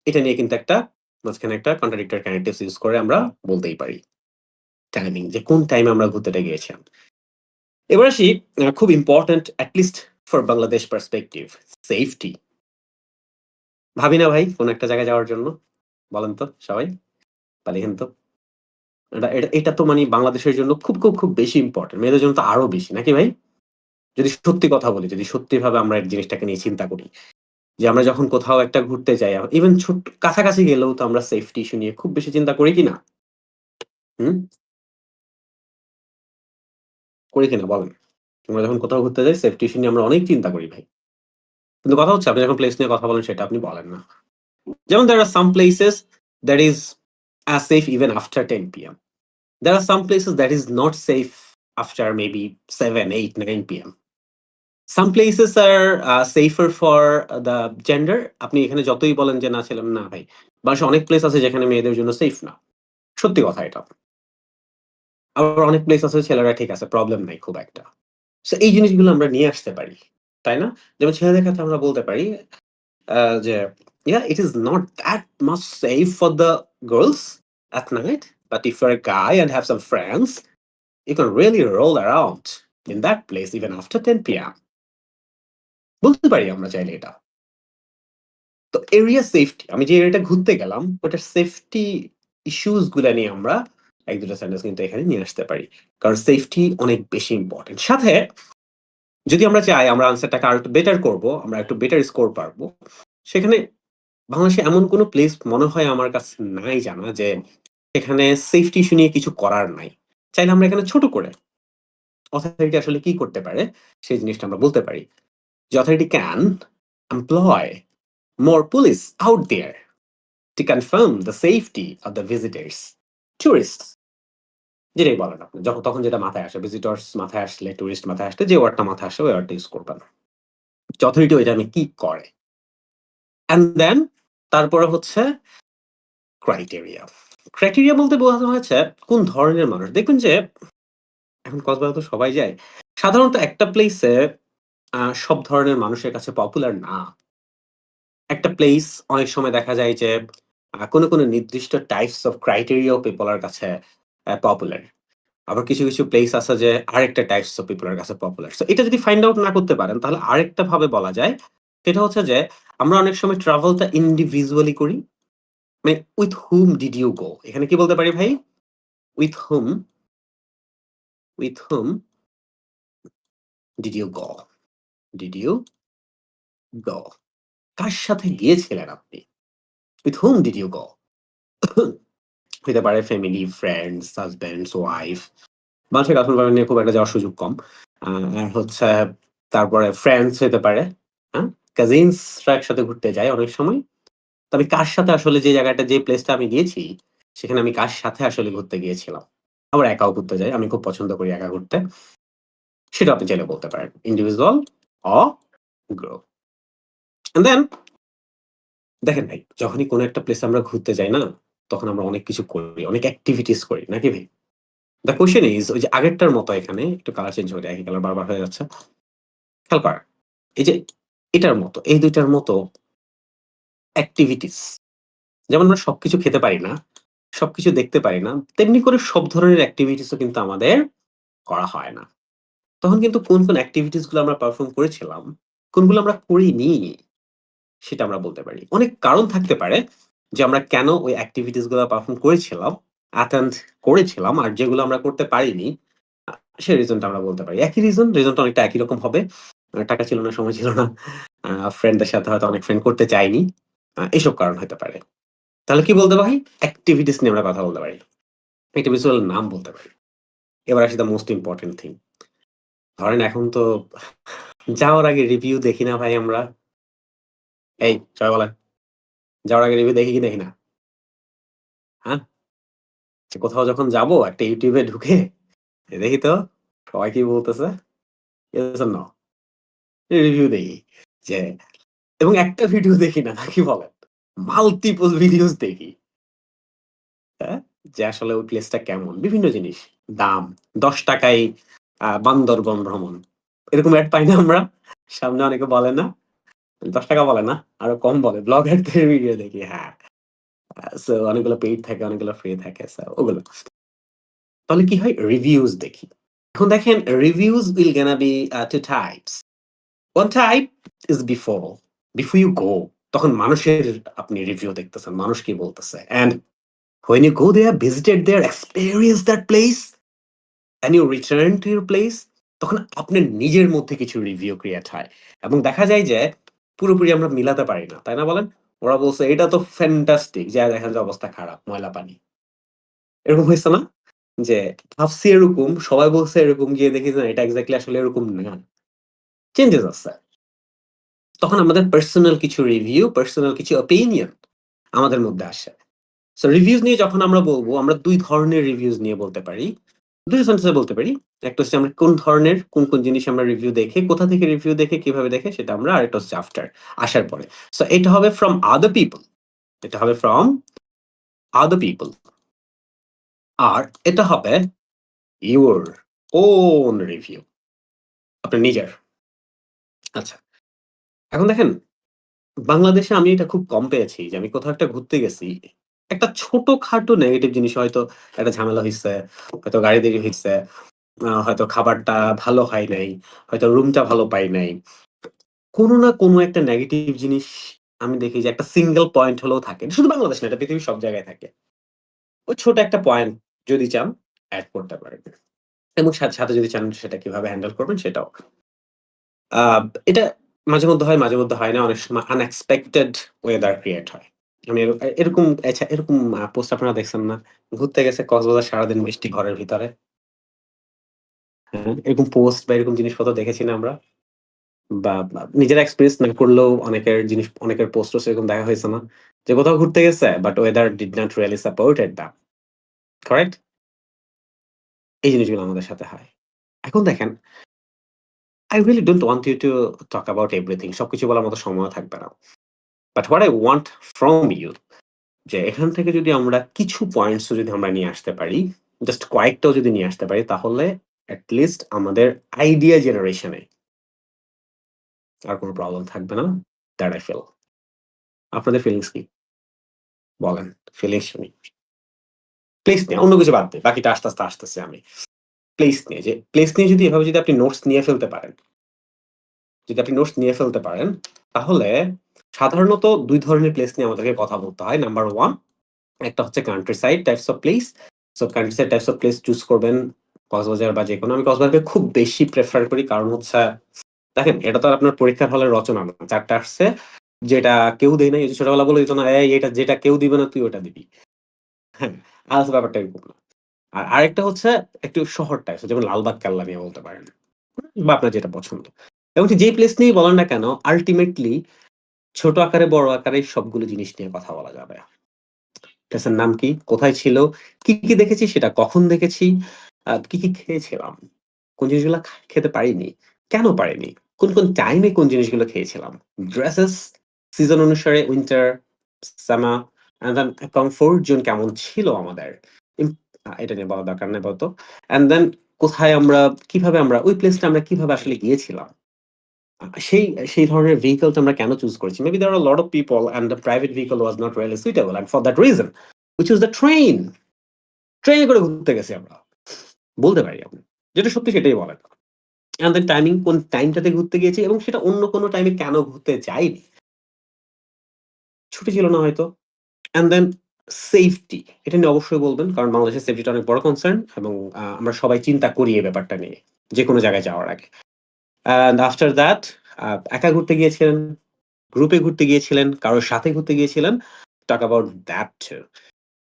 এটা নিয়ে কিন্তু একটা মাঝখানে একটা কন্ট্রাডিক্টরি কানেক্টিভস ইউজ করে আমরা বলতেই পারি। টাইমিং যে কোন টাইমে আমরা ঘুরতেটা গিয়েছিলাম। এবার আসি খুব important at least for Bangladesh perspective, safety. ভাবি না ভাই কোন একটা জায়গায় যাওয়ার জন্য? বলেন তো সবাই? পালিয়েন তো। এটা এটা এটা তো মানে বাংলাদেশের জন্য খুব বেশি ইম্পোর্টেন্ট। মেয়েদের জন্য তো আরো বেশি, নাকি ভাই? যদি সত্যি কথা বলি, যদি সত্যিভাবে আমরা এই জিনিসটাকে নিয়ে চিন্তা করি। যে আমরা যখন কোথাও একটা ঘুরতে যাই, ইভেন ছোট্ট কাছাকাছি গেলেও তো আমরা সেফটি ইস্যু নিয়ে খুব বেশি চিন্তা করি কিনা? হুম? করি কিনা বলেন? আমরা যখন কোথাও ঘুরতে যাই সেফটি ইস্যু নিয়ে আমরা অনেক চিন্তা করি ভাই। কিন্তু কথা হচ্ছে আপনি যখন প্লেস নিয়ে কথা বলেন সেটা আপনি বলেন না। যেমন there are some places that is as safe even after 10 PM. There are some places that is not safe after maybe 7, 8, 9 PM. Some places are safer for the gender. আপনি এখানে যতই বলেন যে না ছিলাম না ভাই। বাংলাদেশে অনেক প্লেস আছে যেখানে মেয়েদের জন্য সেফ না। সত্যি কথা এটা। আবার অনেক প্লেস আছে ছেলেরা ঠিক আছে, প্রবলেম নাই খুব একটা। সো এই জিনিসগুলো আমরা নিয়ে আসতে পারি। তাই না? যেমন ছেলেদের ক্ষেত্রে আমরা বলতে পারি যে yeah, it is not that much safe for the girls at night, but if you're a guy and have some friends, you can really roll around in that place even after 10 PM. বলতে পারি আমরা চাইলে এটা। তো area safety আমি যে এরিয়াটা ঘুরতে গেলাম ওটার সেফটি ইস্যুস গুলা নিয়ে আমরা ১-২ টা সেন্টেন্স কিন্তু এখানে নিয়ে আসতে পারি। কারণ সেফটি অনেক বেশি ইম্পোর্টেন্ট। সাথে যদি আমরা চাই আমরা আনসারটাকে আরেকটু বেটার করব, আমরা একটু বেটার স্কোর পারবো। সেখানে বাংলাদেশে এমন কোন প্লেস মনে হয় আমার কাছে নাই জানা যে সেখানে সেফটি ইস্যু নিয়ে কিছু করার নাই। চাইলে আমরা এখানে ছোট করে অথরিটি আসলে কি করতে পারে সেই জিনিসটা আমরা বলতে পারি। যে authority can employ more police out there to confirm the safety of the visitors, tourists. যেটাই বলেন আপনি। যখন তখন যেটা মাথায় আসে, ভিজিটরস মাথায় আসলে, টুরিস্ট মাথায় আসলে যে ওয়ার্ডটা মাথায় আসে ওই ওয়ার্ডটা ইউজ করবেন। যে অথরিটি ওই টাইমে কি করে? অ্যান্ড দেন তারপরে হচ্ছে ক্রাইটেরিয়া। ক্রাইটেরিয়া বলতে বোঝানো হয়েছে কোন ধরনের মানুষ। দেখবেন যে এখন কক্সবাজার তো সবাই যায়। সাধারণত একটা প্লেসে সব ধরনের মানুষের কাছে পপুলার না। একটা প্লেস অনেক সময় দেখা যায় যে কোনো নির্দিষ্ট types of criteria of people এর কাছে পপুলার। আবার কিছু প্লেস আছে যে আরেকটা টাইপস অফ পিপল এর কাছে পপুলার। সো এটা যদি ফাইন্ড আউট না করতে পারেন তাহলে আরেকটা ভাবে বলা যায়। সেটা হচ্ছে যে আমরা অনেক সময় ট্রাভেলটা ইন্ডিভিজুয়ালি করি। মানে with whom did you go? এখানে কি বলতে পারি ভাই? With whom with whom did you go? Did you go? কার সাথে গিয়েছিলেন আপনি? With whom did you go? হইতে পারে ফ্যামিলি, ফ্রেন্ডস, হাসব্যান্ডস, ওয়াইফ। মানুষের গার্লফ্রেন্ড নিয়ে খুব একটা যাওয়ার সুযোগ কম। আর হচ্ছে তারপরে ফ্রেন্ডস হইতে পারে, হ্যাঁ? কাজিনসরা একসাথে ঘুরতে যায় অনেক সময়। তো আমি কার সাথে আসলে যে জায়গাটা যে প্লেসটা আমি গিয়েছি, সেখানে আমি কার সাথে আসলে ঘুরতে গিয়েছিলাম। আবার একাও ঘুরতে যাই। আমি খুব পছন্দ করি একা ঘুরতে। সেটাও আপনি চাইলে বলতে পারেন। Individual or group. And then দেখেন ভাই, যখনই কোনো একটা প্লেসে আমরা ঘুরতে যাই না, তখন আমরা অনেক কিছু করি, অনেক এক্টিভিটিস করি, নাকি ভাই? দ্যা কোয়েশ্চেন ইস ওই যে আগেরটার মতো এখানে একটু কালার চেঞ্জ করে একই কালার বারবার হয়ে যাচ্ছে। খেয়াল করেন। এই যে এটার মতো, এই ২ টার মতো এক্টিভিটিস যেমন আমরা সবকিছু খেতে পারি না, সবকিছু দেখতে পারি না, তেমনি করে সব ধরনের এক্টিভিটিস ও কিন্তু আমাদের করা হয় না। তখন কিন্তু কোন এক্টিভিটিস গুলো আমরা পারফর্ম করেছিলাম, কোনগুলো আমরা করিনি সেটা আমরা বলতে পারি। অনেক কারণ থাকতে পারে যে আমরা কেন ওই এক্টিভিটিস গুলা পারফর্ম করেছিলাম, অ্যাটেন্ড করেছিলাম আর যেগুলো আমরা করতে পারিনি আ সেই রিজনটা আমরা বলতে পারি। একই রিজনটা অনেকটা একই রকম হবে। টাকা ছিল না, সময় ছিল না। ফ্রেন্ডদের সাথে হয়তো অনেক ফ্রেন্ড করতে চাইনি। এসব কারণ হতে পারে। তাহলে কি বলতে পারি? এক্টিভিটিস নিয়ে আমরা কথা বলতে পারি। এক্টিভিটিস গুলোর নাম বলতে পারি। এবার আসি দ্যা মোস্ট ইম্পোর্টেন্ট থিং। ধরেন এখন তো যাওয়ার আগে রিভিউ দেখি না ভাই আমরা? এই সবাই বলেন। যাওয়ার আগে রিভিউ দেখি কি দেখি না? হ্যাঁ? যে কোথাও যখন যাবো একটা YouTube এ ঢুকে দেখি তো সবাই কি বলতেছে? Yes or no? রিভিউ দেখি। যে এবং একটা ভিডিও দেখি না, নাকি বলেন? মাল্টিপল ভিডিওস দেখি। হ্যাঁ? যে আসলে ওই প্লেসটা কেমন? বিভিন্ন জিনিস। দাম, ৳১০ য় বান্দরবন ভ্রমণ। এরকম এড পাই না আমরা? সামনে অনেকে বলে না? ৳১০ বলে না, আরো কম বলে। ব্লগারদের ভিডিও দেখি, হ্যাঁ। সো অনেকগুলো পেইড থাকে, অনেকগুলো ফ্রি থাকে। সো ওগুলো। তাহলে কি হয়? রিভিউজ দেখি। এখন দেখেন reviews will gonna be 2 types. One type is before you go. তখন মানুষের আপনি রিভিউ দেখতেছেন। মানুষ কি বলতেছে। And when you go there, visited there, experience that place and you return to your place, তখন আপনার নিজের মধ্যে কিছু রিভিউ ক্রিয়েট হয়। এবং দেখা যায় যে পুরোপুরি আমরা মিলাতে পারি না। তাই না বলেন? ওরা বলছে এটা তো ফ্যান্টাস্টিক। যেয়ে দেখেন যে অবস্থা খারাপ, ময়লা পানি। এরকম হইছে না? যে ভাবছি এরকম, সবাই বলছে এরকম, গিয়ে দেখি যে এটা এক্সাক্টলি আসলে এরকম না। চেঞ্জেস আছে। তখন আমাদের পার্সোনাল কিছু রিভিউ, পার্সোনাল কিছু ওপিনিয়ন আমাদের মধ্যে আসে। সো রিভিউজ নিয়ে যখন আমরা বলবো, আমরা ২ ধরনের রিভিউজ নিয়ে বলতে পারি। ২ সেন্টেন্সে বলতে পারি। একটা হচ্ছে আমরা কোন ধরনের কোন জিনিস আমরা রিভিউ দেখে, কোথা থেকে রিভিউ দেখে, কিভাবে দেখে সেটা আমরা, আরেকটা হচ্ছে আফটার, আসার পরে। সো এটা হবে ফ্রম আদার পিপল। এটা হবে ফ্রম আদার পিপল। আর এটা হবে ইউর ওন রিভিউ। আপনার নিজের। আচ্ছা। এখন দেখেন বাংলাদেশে আমি এটা খুব কম পেয়েছি যে আমি কোথাও একটা ঘুরতে গেছি। একটা ছোটখাটো নেগেটিভ জিনিস হয়তো একটা ঝামেলা হইছে, হয়তো গাড়ি দেরি হইছে, হয়তো খাবারটা ভালো হয় নাই, হয়তো রুমটা ভালো পাই নাই। কোনো না কোনো একটা নেগেটিভ জিনিস আমি দেখি যে একটা সিঙ্গল পয়েন্ট হলেও থাকে। শুধু বাংলাদেশ না, এটা পৃথিবীর সব জায়গায় থাকে। ওই ছোট একটা পয়েন্ট যদি চান এড করতে পারেন। এবং সাথে যদি চান সেটা কিভাবে হ্যান্ডেল করবেন সেটাও। আ এটা মাঝেমধ্যে হয়, মাঝেমধ্যে হয় না। অনেক সময় আনএক্সপেক্টেড ওয়েদার ক্রিয়েট হয়। আমি এরকম এরকম পোস্ট আপনারা দেখছেন না? ঘুরতে গেছে কক্সবাজার সারাদিন বৃষ্টি ঘরের ভিতরে। হ্যাঁ? এরকম পোস্ট বা এরকম জিনিসপত্র দেখেছি না আমরা? বা নিজেরা এক্সপেরিয়েন্স না করলেও অনেকের পোস্ট-টোস্ট এরকম দেখা হয়েছে না? যে কোথাও ঘুরতে গেছে but weather did not really supported them. Correct? এই জিনিসগুলো আমাদের সাথে হয়। এখন দেখেন I really don't want you to talk about everything. সবকিছু বলার মতো সময়ও থাকবে না। But what I want from you যে এখান থেকে যদি আমরা কিছু পয়েন্টস ও যদি আমরা নিয়ে আসতে পারি, জাস্ট কয়েকটাও যদি নিয়ে আসতে পারি তাহলে এট লিস্ট আমাদের আইডিয়া জেনারেশন এ আর কোন প্রবলেম থাকবে না। That I feel. আপনাদের ফিলিংস কি? বলেন। ফিলিংস শুনি। প্লেস নিয়ে, অন্য কিছু বাদ দেই। বাকিটা আস্তে আস্তে আসতেছি আমি। প্লেস নিয়ে যে প্লেস নিয়ে যদি এভাবে যদি আপনি নোটস নিয়ে ফেলতে পারেন, যদি আপনি নোটস নিয়ে ফেলতে পারেন, তাহলে সাধারণত ২ ধরনের প্লেস নিয়ে আমাদেরকে কথা বলতে হয়। নাম্বার 1 একটা হচ্ছে country side types of place. So country side types of place choose করবেন কক্সবাজার বা যেকোনো। আমি কক্সবাজারকে খুব বেশি প্রেফার করি। কারণ হচ্ছে দেখেন এটা তো আর আপনার পরীক্ষার হলের রচনা না। ৪ টা আসছে যেটা কেউ দেয় নাই। ওই যে ছোটবেলা বলে দিত না, "এই এটা যেটা কেউ দিবে না তুই ওটা দিবি।" হ্যাঁ, আলাদা ব্যাপারটা এরকম না। আর আরেকটা হচ্ছে একটু শহর টাইপস যেমন লালবাগ কেল্লা নিয়ে বলতে পারেন। বা আপনার যেটা পছন্দ। এবং যেই প্লেস নিয়েই বলেন না কেন আল্টিমেটলি ছোট আকারে বড় আকারে সবগুলো জিনিস নিয়ে কথা বলা যাবে। প্লেসের নাম কি? কোথায় ছিল? কি দেখেছি সেটা কখন দেখেছি? কি খেয়েছিলাম? কোন জিনিসগুলা খেতে পারিনি? কেন পারিনি? কোন টাইমে কোন জিনিসগুলো খেয়েছিলাম? ড্রেসেস, সিজন অনুসারে winter, summer and then comfort zone কেমন ছিল আমাদের? ইম এটা নিয়ে বলার দরকার নাই আপাতত। অ্যান্ড দেন কোথায় আমরা কিভাবে আমরা ওই প্লেসটা আমরা কিভাবে আসলে গিয়েছিলাম? সেই ধরনের ভেহিকলস আমরা কেন চুজ করেছি? Maybe there are a lot of people and the private vehicle was not really suitable and for that reason which was the train. ট্রেনে করে ঘুরতে গেছি আমরা। বলতে পারি আপনি। যেটা সত্যি সেটাই বলেন। and then টাইমিং কোন টাইমটাতে ঘুরতে গিয়েছি এবং সেটা অন্য কোন টাইমে কেন ঘুরতে যাইনি? ছুটি ছিল না হয়তো। and then সেফটি এটা নিয়ে অবশ্যই বলবেন। কারণ বাংলাদেশের সেফটিটা অনেক বড় কনসার্ন এবং আমরা সবাই চিন্তা করি এই ব্যাপারটা নিয়ে। যেকোনো জায়গায় যাওয়ার আগে। and after that একা ঘুরতে গিয়েছিলেন, গ্রুপে ঘুরতে গিয়েছিলেন, কারো সাথে ঘুরতে গিয়েছিলেন। Talk about that too.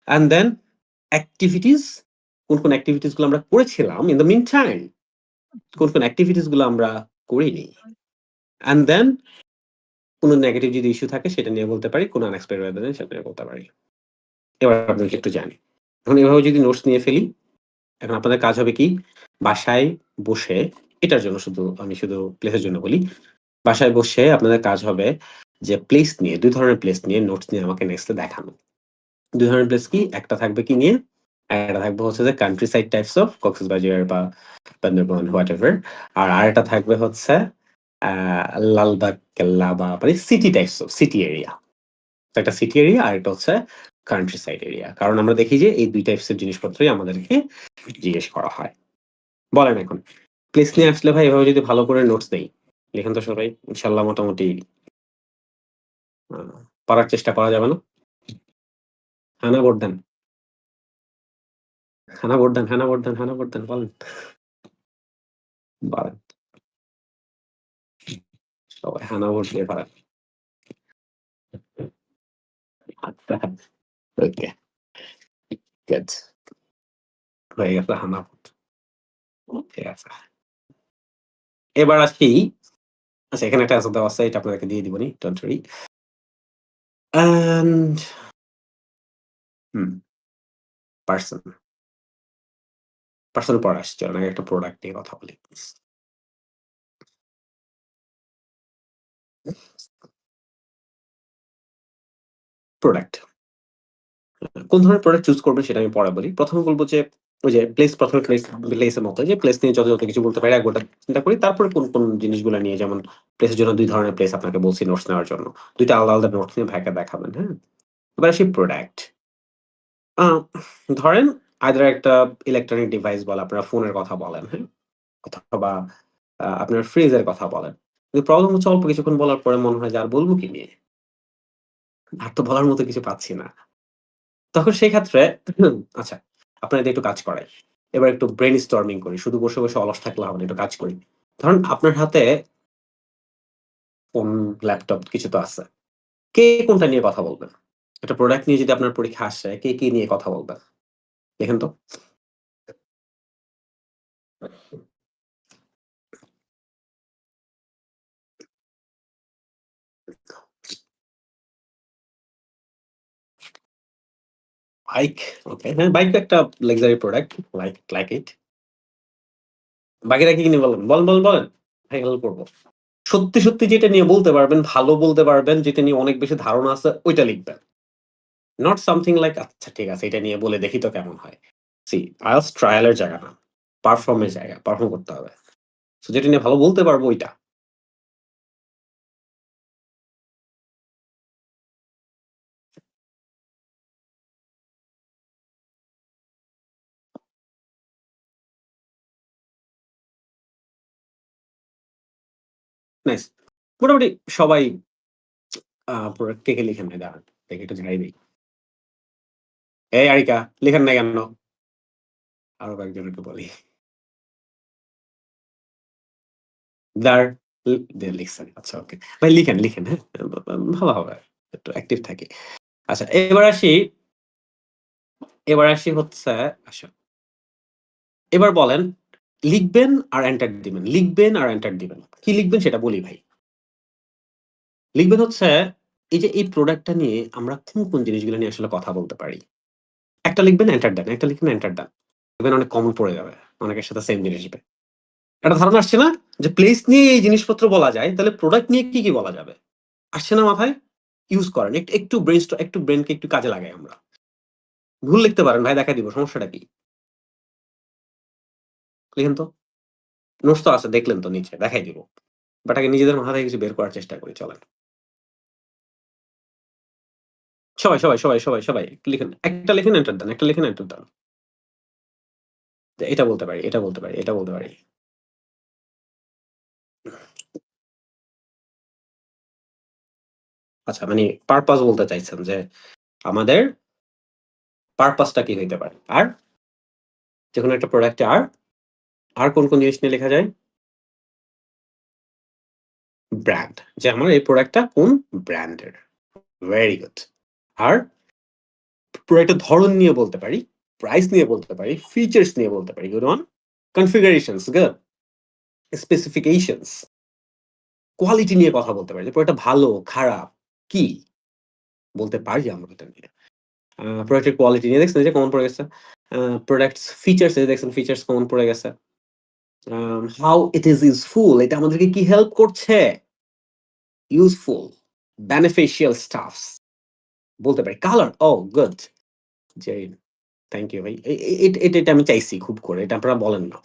And then activities কোন activities গুলো আমরা করেছিলাম in the meantime কোন activities গুলো আমরা করিনি। And then কোন নেগেটিভ যদি ইস্যু থাকে সেটা নিয়ে বলতে পারি। কোন আনএক্সপেক্টেড ওয়েদার সেটা নিয়ে বলতে পারি। এবার আপনাদেরকে একটু জানি। এখন এভাবে যদি নোটস নিয়ে ফেলি, এখন আপনাদের কাজ হবে কি? বাসায় বসে এটার জন্য আমি শুধু প্লেসের জন্য বলি। বাসায় বসে আপনাদের কাজ হবে যে প্লেস নিয়ে ২ ধরনের প্লেস নিয়ে নোটস নিয়ে আমাকে নেক্সটে দেখানো। ২ ধরনের প্লেস কি? একটা থাকবে কি নিয়ে? একটা থাকবে হচ্ছে যে country side types of Cox's Bazar বা বান্দরবন হোয়াটএভার। আর আরেকটা থাকবে হচ্ছে আ লালবাগ কেল্লা বা মানে city types of city area. তো একটা সিটি এরিয়া আরেকটা হচ্ছে কান্ট্রি সাইড এরিয়া। কারণ আমরা দেখি যে এই ২ টাইপস এর জিনিসপত্রই আমাদেরকে জিজ্ঞেস করা হয়। বলেন এখন প্লেস নিয়ে আসলে ভাই এভাবে যদি ভালো করে নোটস দেই, লিখেন তো সবাই। ইনশাআল্লাহ মোটামুটি আ পারার চেষ্টা করা যাবে না? হ্যাঁ না ভোট দেন। হ্যাঁ না ভোট দেন, হ্যাঁ না ভোট দেন, হ্যাঁ না ভোট দেন বলেন। বলেন। সবাই হ্যাঁ না ভোট দিয়ে পারেন। আচ্ছা ওকে গুড। হয়ে গেছে হ্যাঁ না ভোট। ঠিক আছে। এবার আসি আচ্ছা এখানে একটা অ্যান্সার দেওয়া আছে এটা আপনাদেরকে দিয়ে দিবনি। Don't worry. And hmm, person. Person পরে আসছে। চলেন আগে একটা প্রোডাক্ট নিয়ে কথা বলি। প্রোডাক্ট। কোন ধরনের প্রোডাক্ট চুজ করবেন সেটা আমি পরে বলি। ১ম এ বলব যে ওই যে প্রথমে প্লেস এর মতো যে প্লেস নিয়ে যত কিছু বলতে পারি এক গোটা চিন্তা করি। তারপরে কোন জিনিসগুলা নিয়ে যেমন প্লেস এর জন্য ২ ধরনের প্লেস আপনাকে বলছি নোটস নেওয়ার জন্য। ২ টা আলাদা নোটস নিয়ে ভাইকে দেখাবেন, হ্যাঁ? এবার আসি প্রোডাক্ট। আ ধরেন আইদার একটা ইলেকট্রনিক ডিভাইস বলেন, আপনারা ফোনের কথা বলেন, হ্যাঁ? অথবা আপনার ফ্রিজের কথা বলেন। কিন্তু প্রবলেম হচ্ছে অল্প কিছুক্ষণ বলার পরে মনে হয় যে আর বলব কি নিয়ে? আর তো বলার মতো কিছু পাচ্ছি না। তখন সেক্ষেত্রে আচ্ছা, আপনার দিয়ে একটু কাজ করাই। এবার একটু ব্রেইন স্টর্মিং করি। শুধু বসে অলস থাকলে হবে না, একটু কাজ করি। ধরুন আপনার হাতে ফোন, ল্যাপটপ কিছু তো আছে। কে কোনটা নিয়ে কথা বলবেন? একটা প্রোডাক্ট নিয়ে যদি আপনার পরীক্ষা আসে, কে কি নিয়ে কথা বলবেন? লেখেন তো। বাইক, ওকে। হ্যাঁ, বাইক তো একটা লাক্সারি প্রোডাক্ট। Like it. বাকিরা কি নিয়ে বলেন? বলেন। ভাই হেল্প করব। সত্যি যেটা নিয়ে বলতে পারবেন, ভালো বলতে পারবেন, যেটা নিয়ে অনেক বেশি ধারণা আছে ওইটা লিখবেন। নট সামথিং লাইক আচ্ছা ঠিক আছে এটা নিয়ে বলে দেখি তো কেমন হয়। সি IELTS ট্রায়াল এর জায়গা না। পারফর্ম এর জায়গা। পারফর্ম করতে হবে। সো যেটা নিয়ে ভালো বলতে পারবো ওইটা। নাইস। মোটামুটি সবাই প্রোডাক্ট কে লিখেন নাই দাঁড়ান। দেখি একটু ঝাড়াই দেই। এই আরিকা লিখেন নাই কেন? আরো কয়েকজনকে বলি। দার লিখছেন। আচ্ছা ওকে। ভাই লিখেন, হ্যাঁ? ভালো হবে। একটু অ্যাক্টিভ থাকি। আচ্ছা এবার আসি এবার আসি হচ্ছে আসো। এবার বলেন লিখবেন আর এন্টার দিবেন। লিখবেন আর এন্টার দিবেন। কি লিখবেন সেটা বলি ভাই। লিখবেন হচ্ছে এই যে এই প্রোডাক্টটা নিয়ে আমরা কোন জিনিসগুলো নিয়ে আসলে কথা বলতে পারি। একটা লিখবেন এন্টার দেন, একটা লিখবেন এন্টার দেন। দেখবেন অনেক কমন পড়ে যাবে। অনেকের সাথে সেম জিনিস দিবে। একটা ধারণা আসছে না? যে প্লেস নিয়ে এই জিনিসপত্র বলা যায়, তাহলে প্রোডাক্ট নিয়ে কি বলা যাবে? আসছে না মাথায়? ইউস করেন। একটু ব্রেইনকে একটু কাজে লাগাই আমরা। ভুল লিখতে পারেন ভাই দেখাই দিব। সমস্যাটা কি? লিখেন তো। নোটস তো আছে দেখলেন তো নিচে দেখাই দিব। বাট আগে নিজেদের মাথা থেকে কিছু বের করার চেষ্টা করি চলেন। সবাই লিখেন। একটা লিখেন এন্টার দেন, একটা লিখেন এন্টার দেন। যে এটা বলতে পারি, এটা বলতে পারি, এটা বলতে পারি। আচ্ছা মানে পারপাস বলতে চাইছেন যে আমাদের পারপাসটা কি হইতে পারে? আর যেকোনো একটা প্রোডাক্টে আর কোন জিনিস নিয়ে লেখা যায়? ব্র্যান্ড। যে আমার এই প্রোডাক্টটা কোন ব্র্যান্ডের। Very good. আর প্রোডাক্টের ধরন নিয়ে বলতে পারি, প্রাইস নিয়ে বলতে পারি, ফিচারস নিয়ে বলতে পারি। Good one. Configurations good. Specifications, quality নিয়ে কথা বলতে পারি। যে প্রোডাক্টটা ভালো, খারাপ, কি বলতে পারি আমরা এটা নিয়ে। প্রোডাক্টের কোয়ালিটি নিয়ে দেখছেন এই যে কমন পড়ে গেছে। প্রোডাক্টস ফিচারস এই যে দেখছেন ফিচারস কমন পড়ে গেছে। হাউ ইট ইস ইউজফুল এটা আমাদেরকে কি হেল্প করছে? ইউজফুল, বেনিফিশিয়াল স্টাফস বলতে পারি। কালার ও গুড। যে থ্যাংক ইউ ভাই। এটা আমি চাইছি খুব করে। এটা আপনারা বলেন না।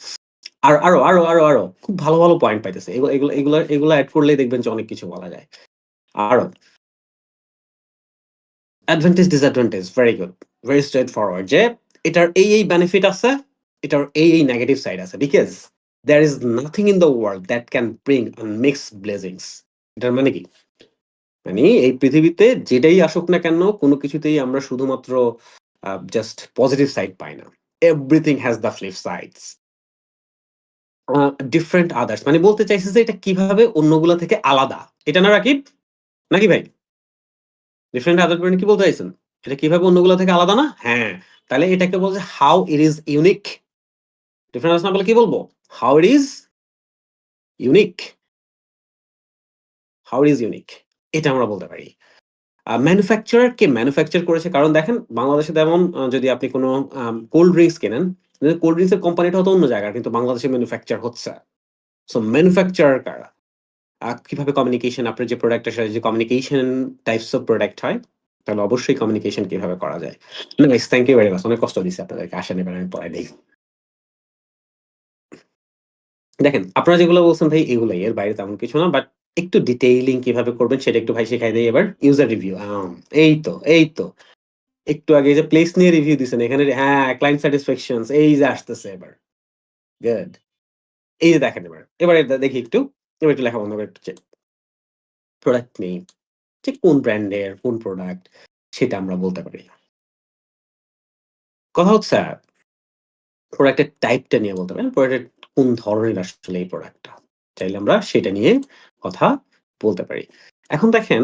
আরো খুব ভালো পয়েন্ট পাইতেছে। এগুলা এড করলেই দেখবেন যে অনেক কিছু বলা যায়। আরো advantage disadvantage very good. Very straightforward যে এটার এই বেনিফিট আছে, এটার এই নেগেটিভ সাইড আছে। Because there is nothing in the world that can bring unmixed blessings. এটার মানে কি? মানে এই পৃথিবীতে যেটাই আসুক না কেন কোনো কিছুতেই আমরা শুধুমাত্র জাস্ট পজিটিভ সাইড পাই না। Everything has the flip sides. Different others মানে বলতে চাইছে যে এটা কিভাবে অন্যগুলা থেকে আলাদা। এটা না রাকিব? নাকি ভাই? ডিফারেন্ট আদার মানে কি বলতে চাইছেন? এটা কিভাবে অন্যগুলা থেকে আলাদা না? হ্যাঁ, তাহলে এটাকে বলছে how it is unique. Different others না বলে কি বলবো? How it is unique. How it is unique. এটা আমরা বলতে পারি। ম্যানুফ্যাকচারার কে ম্যানুফ্যাকচার করেছে কারণ দেখেন বাংলাদেশে যেমন যদি আপনি কোনো কোল্ড ড্রিংকস কেনেন, কোল্ড ড্রিংকস এর কোম্পানিটা হয়তো অন্য জায়গায় কিন্তু বাংলাদেশে ম্যানুফ্যাকচার হচ্ছে। সো ম্যানুফ্যাকচারার কারা? কিভাবে কমিউনিকেশন আপনার যে প্রোডাক্টের সাথে যে কমিউনিকেশন টাইপস অফ প্রোডাক্ট হয়, তাহলে অবশ্যই কমিউনিকেশন কিভাবে করা যায়। Nice, thank you very much. অনেক কষ্ট দিছি আপনাদেরকে। আসেন এবার আমি পড়াই দেই। দেখেন আপনারা যেগুলো বলছেন ভাই এগুলাই। এর বাইরে তেমন কিছু না। বাট একটু ডিটেইলিং কিভাবে করবেন সেটা একটু ভাই শিখাই দেই এবার। ইউজার রিভিউ এই তো। একটু আগে যে প্লেস নিয়ে রিভিউ দিছেন এখানে হ্যাঁ, ক্লায়েন্ট স্যাটিসফ্যাকশনস এই যে আসতেছে এবার। গুড। এই যে দেখেন এবার এটা দেখি একটু। এবার একটু লেখা বন্ধ করে একটু প্রোডাক্ট নেই। যে কোন ব্র্যান্ডের, কোন প্রোডাক্ট সেটা আমরা বলতে পারি। কথা হচ্ছে প্রোডাক্টের টাইপটা নিয়ে বলতে পারি। প্রোডাক্টের কোন ধরনের আসলে এই প্রোডাক্টটা। চাইলে আমরা সেটা নিয়ে কথা বলতে পারি। এখন দেখেন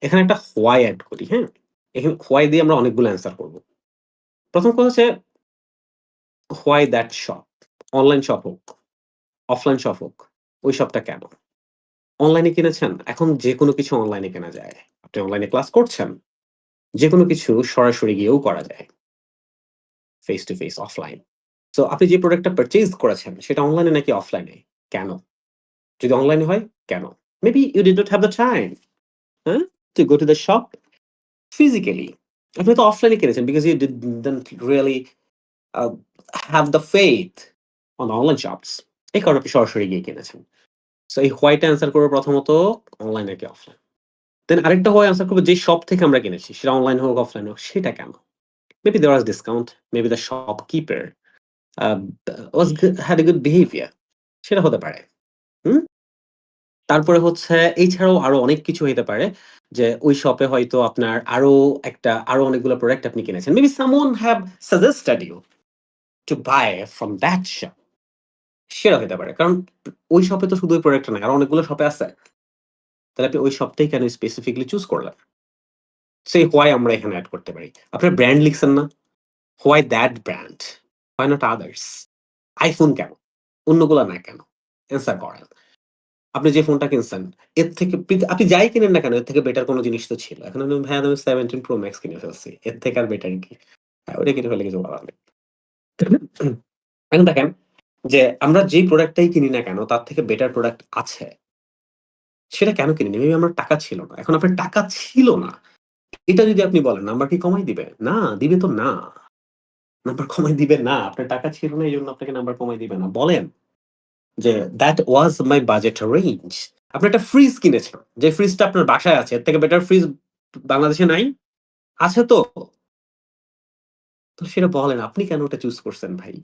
এখানে একটা হোয়াই এড করি, হ্যাঁ? এখানে হোয়াই দিয়ে আমরা অনেকগুলো অ্যান্সার করব। ১ম কথা হচ্ছে why that shop? Online shop হোক, অফলাইন শপ হোক, ওই শপটা কেন? অনলাইনে কিনেছেন? এখন যেকোনো কিছু অনলাইনে কেনা যায়। আপনি অনলাইনে ক্লাস করছেন? যেকোনো কিছু সরাসরি গিয়েও করা যায়। Face to face offline. So আপনি যে প্রোডাক্টটা পারচেজ করেছেন সেটা অনলাইনে নাকি অফলাইনে? কেন? যদি অনলাইনে হয় কেন? Maybe you did not have the time, হ্যাঁ? To go to the shop physically. আপনি তো অফলাইনে কিনেছেন because you didn't really uh have the faith on online shops. এই কারণে আপনি সরাসরি গিয়ে কিনেছেন। সো এই হোয়াইটা অ্যান্সার করবে প্রথমত অনলাইন নাকি অফলাইন। দেন আরেকটা হয় আনসার করব যে শপ থেকে আমরা কিনেছি সেটা অনলাইন হোক, অফলাইন হোক সেটা কেন? Maybe there was discount, maybe the shopkeeper uh was had a good behaviour সেটা হতে পারে। হুম? তারপরে হচ্ছে এছাড়াও আরো অনেক কিছু হইতে পারে যে ওই শপে হয়তো আপনার আরো অনেকগুলো প্রোডাক্ট আপনি কিনেছেন। Maybe someone have suggested you to buy from that shop সেটা হইতে পারে। কারণ ওই শপে তো শুধু ওই প্রোডাক্টটা নাই। আরো অনেকগুলো শপে আছে। তাহলে আপনি ওই শপটাই কেন স্পেসিফিকলি চুজ করলেন? সেই হোয়াই আমরা এখানে এড করতে পারি। আপনার ব্র্যান্ড লিখছেন না? Why that brand? Why not others? iPhone কেন? অন্যগুলা না কেন? এন্সার করেন। আপনি যে ফোনটা কিনছেন, এর থেকে আপনি যাই কিনেন না কেন, এর থেকে বেটার কোন জিনিস তো ছিল। এখন আমি ভাইয়া আমি 17 Pro Max কিনে ফেলছি। এর থেকে আর বেটার কি? হ্যাঁ, ওইটা কিনে ফেললে কিছু বলার নেই। এখন দেখেন যে আমরা যেই প্রোডাক্টটাই কিনি না কেন, তার থেকে বেটার প্রোডাক্ট আছে। সেটা কেন কিনিনি? মেবি আমার টাকা ছিল না। এখন আপনার টাকা ছিল না। এটা যদি আপনি বলেন, নাম্বার কি কমায় দিবে? না, দিবে তো না। নাম্বার কমায় দিবে না। আপনার টাকা ছিল না এইজন্য আপনাকে নাম্বার কমায় দিবে না। বলেন যে, "That was my budget range." আপনি একটা ফ্রিজ কিনেছেন। যে ফ্রিজটা আপনার বাসায় আছে। এর থেকে বেটার ফ্রিজ বাংলাদেশে নাই? আছে তো? তো সেটা বলেন। আপনি কেন ওটা চুজ করছেন ভাই?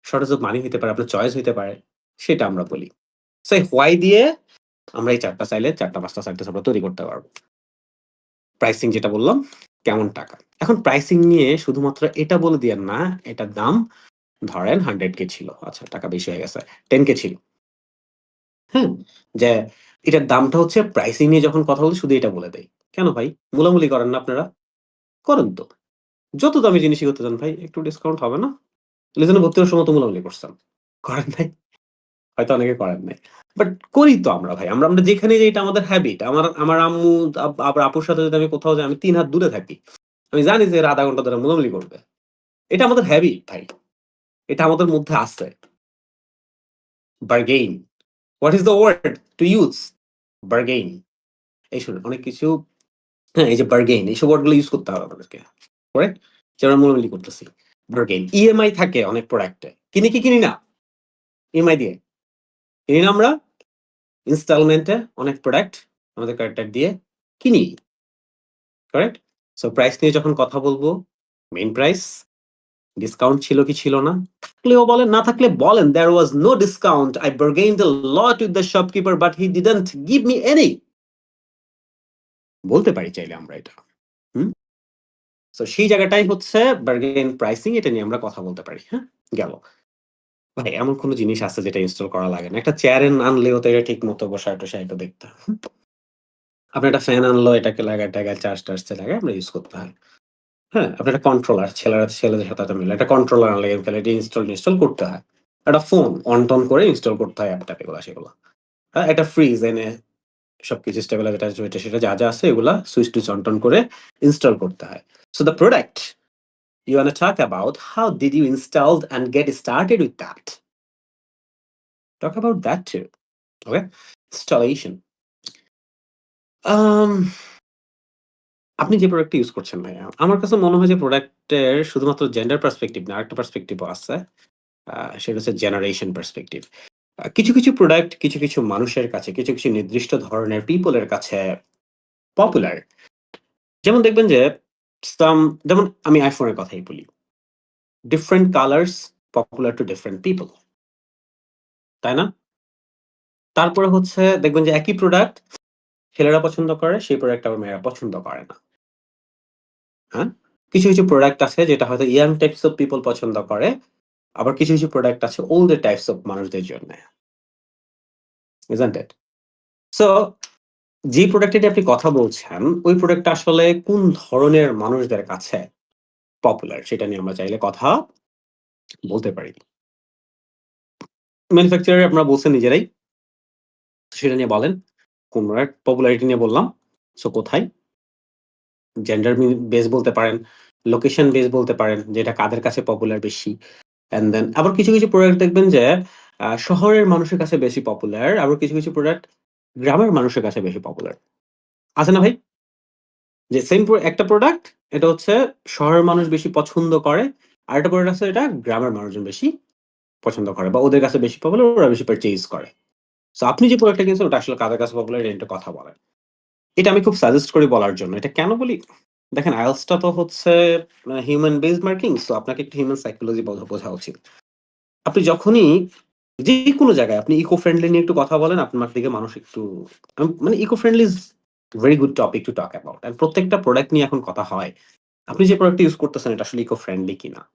শর্টেজ অফ মানি হইতে পারে, আপনার চয়েস হইতে পারে। সেটা আমরা বলি। সো এই হোয়াই দিয়ে আমরা এই ৪ টা চাইলে ৪ টা ৫ টা সেন্টেন্স আমরা তৈরি করতে পারব। প্রাইসিং যেটা বললাম, কেমন টাকা? এখন প্রাইসিং নিয়ে শুধুমাত্র এটা বলে দিয়েন না, এটার দাম ধরেন 100K ছিল। আচ্ছা টাকা বেশি হয়ে গেছে। 10K ছিল। হ্যাঁ? যে এটার দামটা হচ্ছে প্রাইসিং নিয়ে যখন কথা বলি শুধু এটা বলে দেই। কেন ভাই? মুলামুলি করেন না আপনারা? করেন তো। যত দামি জিনিসই করতে চান ভাই, একটু ডিসকাউন্ট হবে না? লিজেনে ভর্তি হওয়ার সময় তো মুলামুলি করছেন। করেন নাই? হয়তো অনেকে করেন নাই। বাট করি তো আমরা ভাই। আমরা যেখানে যাই এটা আমাদের হ্যাবিট। আমার আমার আম্মু আবার আপুর সাথে যদি আমি কোথাও যাই আমি ৩ হাত দূরে থাকি। আমি জানি যে এরা ০.৫ ঘন্টা ধরে মুলামুলি করবে। এটা আমাদের হ্যাবিট ভাই। এটা আমাদের মধ্যে আছে। Bargain. What is the word to use? Bargain. এই শুনুন অনেক কিছু হ্যাঁ, এই যে বার্গেইন এইসব ওয়ার্ড গুলো ইউজ করতে হবে আমাদেরকে। করেক্ট? যে আমরা মুলামুলি করতেছি। বার্গেইন। ইএমআই থাকে অনেক প্রোডাক্টে। কিনি কি কিনি না? ইএমআই দিয়ে। কিনি না আমরা? ইনস্টলমেন্টে অনেক প্রোডাক্ট আমাদের ক্রেডিট দিয়ে কিনি। করেক্ট? সো প্রাইস নিয়ে যখন কথা বলব, মেইন প্রাইস, ডিসকাউন্ট ছিল কি ছিল না? থাকলেও বলেন, না থাকলে বলেন, "There was no discount. I bargained a lot with the shopkeeper but he didn't give me any." বলতে পারি চাইলে আমরা এটা। হুম? সো সেই জায়গাটাই হচ্ছে বার্গেইন প্রাইসিং এটা নিয়ে আমরা কথা বলতে পারি। হ্যাঁ? গেল। ভাই এমন কোন জিনিস আছে যেটা ইনস্টল করা লাগে না। একটা চেয়ার আনলেও তো এটা ঠিক মতো বসায়-টসায় এটা দেখতে হয়। আপনি একটা ফ্যান আনলো এটাকে লাগায়-টাগায় চার্জ-টার্জ লাগায় আমরা ইউজ করতে হয়। হ্যাঁ? আপনার একটা কন্ট্রোলার ছেলেদের সাথে হয়তো মিলে একটা কন্ট্রোলার আনলে গেম খেলে এটা ইনস্টল করতে হয়। একটা ফোন অন-টন করে ইনস্টল করতে হয় অ্যাপ-ট্যাপ এগুলা সেগুলা। হ্যাঁ? একটা ফ্রিজ এনে সবকিছু স্টেবিলাইজার ট্যাবিলাইজার এটা সেটা যা আছে এগুলা সুইচ-টুইচ অন-টন করে ইনস্টল করতে হয়। So the product you wanna talk about how did you install and get started with that? Talk about that too. Okay? Installation. আম আপনি যে প্রোডাক্টটা ইউজ করছেন ভাইয়া, আমার কাছে মনে হয় যে প্রোডাক্টের শুধুমাত্র জেন্ডার পার্সপেক্টিভ না, আরেকটা পার্সপেক্টিভ ও আছে। সেটা হচ্ছে জেনারেশন পার্সপেক্টিভ। কিছু প্রোডাক্ট কিছু মানুষের কাছে, কিছু নির্দিষ্ট ধরনের পিপল এর কাছে পপুলার। যেমন দেখবেন যে সাম যেমন আমি iPhone এর কথাই বলি। Different colours popular to different people. তাই না? তারপরে হচ্ছে দেখবেন যে একই প্রোডাক্ট ছেলেরা পছন্দ করে, সেই প্রোডাক্ট আবার মেয়েরা পছন্দ করে না। হ্যাঁ? কিছু প্রোডাক্ট আছে যেটা হয়তো ইয়াং টাইপস অফ পিপল পছন্দ করে। আবার কিছু প্রোডাক্ট আছে older টাইপস অফ মানুষদের জন্যে। isn't it? সো যে প্রোডাক্ট এর আপনি কথা বলছেন, ওই প্রোডাক্টটা আসলে কোন ধরনের মানুষদের কাছে পপুলার সেটা নিয়ে আমরা চাইলে কথা বলতে পারি। ম্যানুফ্যাকচারার আপনারা বলছেন নিজেরাই। সেটা নিয়ে বলেন। কোন প্রোডাক্ট পপুলারিটি নিয়ে বললাম। সো কোথায়? জেন্ডার বেস বলতে পারেন, লোকেশন বেস বলতে পারেন যে এটা কাদের কাছে পপুলার বেশি। অ্যান্ড দেন আবার কিছু প্রোডাক্ট দেখবেন যে শহরের মানুষের কাছে বেশি পপুলার। আবার কিছু প্রোডাক্ট গ্রামের মানুষের কাছে বেশি পপুলার। আছে না ভাই? যে সেম একটা প্রোডাক্ট এটা হচ্ছে শহরের মানুষ বেশি পছন্দ করে। আরেকটা প্রোডাক্ট আছে এটা গ্রামের মানুষজন বেশি পছন্দ করে বা ওদের কাছে বেশি পপুলার ওরা বেশি পারচেজ করে। সো আপনি যে প্রোডাক্টটা কিনছেন ওটা আসলে কাদের কাছে পপুলার এটা নিয়ে কথা বলেন। এটা আমি খুব সাজেস্ট করি বলার জন্য। এটা কেন বলি? দেখেন IELTS টা তো হচ্ছে হিউম্যান বেসড মার্কিং সো আপনাকে একটু হিউম্যান সাইকোলজি বোঝা উচিত। আপনি যখনই যেকোনো জায়গায় আপনি ইকো ফ্রেন্ডলি নিয়ে একটু কথা বলেন, আপনার দিকে মানুষ একটু মানে eco friendly is very good topic to talk about. And প্রত্যেকটা প্রোডাক্ট নিয়ে এখন কথা হয়। আপনি যে প্রোডাক্টটা ইউজ করতেছেন এটা আসলে ইকো ফ্রেন্ডলি কিনা।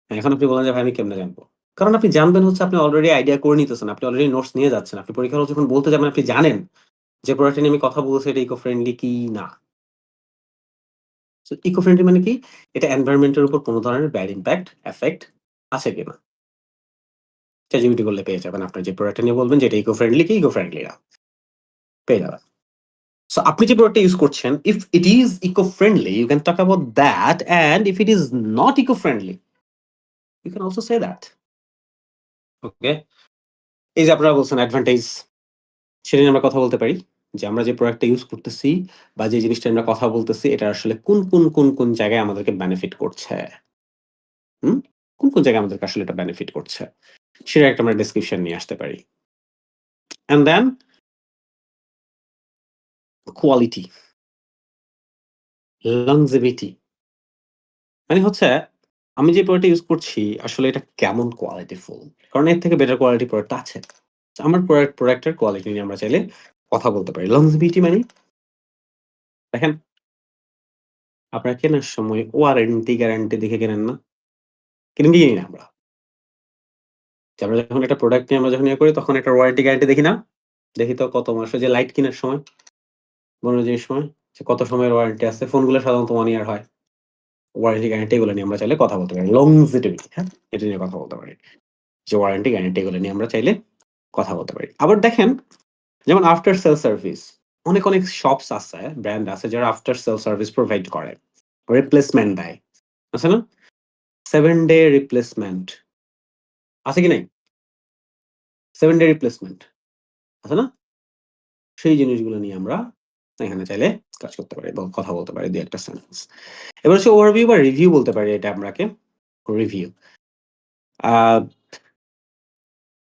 এখন আপনি বলেন যে, "ভাই আমি কেমনে জানবো?" কারণ আপনি জানবেন হচ্ছে আপনি অলরেডি আইডিয়া করে নিতেছেন। আপনি অলরেডি নোটস নিয়ে যাচ্ছেন। আপনি পরীক্ষার হলে যখন বলতে যাবেন আপনি জানেন যে প্রোডাক্টটা নিয়ে আমি কথা বলছি এটা ইকো ফ্রেন্ডলি কি না। সো ইকো ফ্রেন্ডলি মানে কি? এটা এনভায়রনমেন্টের উপর কোন ধরনের ব্যাড ইমপ্যাক্ট, এফেক্ট আছে কিনা? ChatGPT করলে পেয়ে যাবেন। আপনার যে প্রোডাক্টটা নিয়ে বলবেন যে এটা ইকো ফ্রেন্ডলি কি ইকো ফ্রেন্ডলি না। পেয়ে যাবেন। সো আপনি যে প্রোডাক্টটা ইউজ করছেন, if it is eco-friendly, you can talk about that, and if it is not eco-friendly, you can also say that. ওকে? এই যে আপনারা বলছেন অ্যাডভান্টেজ, সেটা নিয়ে আমরা কথা বলতে পারি। যে আমরা যে প্রোডাক্টটা ইউজ করতেছি বা যে জিনিসটা আমরা কথা বলতেছি, এটা আসলে কোন জায়গায় আমাদেরকে বেনিফিট করছে। হুম? কোন জায়গায় আমাদেরকে আসলে এটা বেনিফিট করছে। সেটা একটা আমরা ডেসক্রিপশন নিয়ে আসতে পারি। অ্যান্ড দেন কোয়ালিটি, longevity মানে হচ্ছে আমি যে প্রোডাক্টটা ইউজ করছি আসলে এটা কেমন কোয়ালিটিফুল। কারণ এর থেকে বেটার কোয়ালিটি প্রোডাক্ট আছে। আমার প্রোডাক্টের কোয়ালিটি নিয়ে আমরা চাইলে কথা বলতে পারি। longevity মানে দেখেন আপনারা কেনার সময় ওয়ারেন্টি গ্যারান্টি দেখে কেনেন না? কিনেন কি কিনি না আমরা? যে আমরা যখন একটা প্রোডাক্ট নিয়ে আমরা যখন ইয়ে করি তখন একটা ওয়ারেন্টি গ্যারান্টি দেখি না? দেখি তো কত মাস ওই যে লাইট কেনার সময়, ১৫ জিনিস সময় যে কত সময়ের ওয়ারেন্টি আছে। ফোনগুলো সাধারণত 1 ইয়ার হয়। ওয়ারেন্টি গ্যারান্টি এগুলো নিয়ে আমরা চাইলে কথা বলতে পারি। longevity হ্যাঁ? এটা নিয়ে কথা বলতে পারি। যে ওয়ারেন্টি গ্যারান্টি এগুলো নিয়ে আমরা চাইলে কথা বলতে পারি। আবার দেখেন যেমন আফটার সেল সার্ভিস অনেক শপস আছে, ব্র্যান্ড আছে যারা আফটার সেল সার্ভিস প্রোভাইড করে। রিপ্লেসমেন্ট দেয়। আছে না? 7 ডে রিপ্লেসমেন্ট আছে কি নাই? 7 ডে রিপ্লেসমেন্ট আছে না? সেই জিনিসগুলো নিয়ে আমরা এখানে চাইলে কাজ করতে পারি এবং কথা বলতে পারি ২-১ টা সেন্টেন্স। এবার হচ্ছে ওভারভিউ বা রিভিউ বলতে পারি এটা আমরাকে। রিভিউ। আ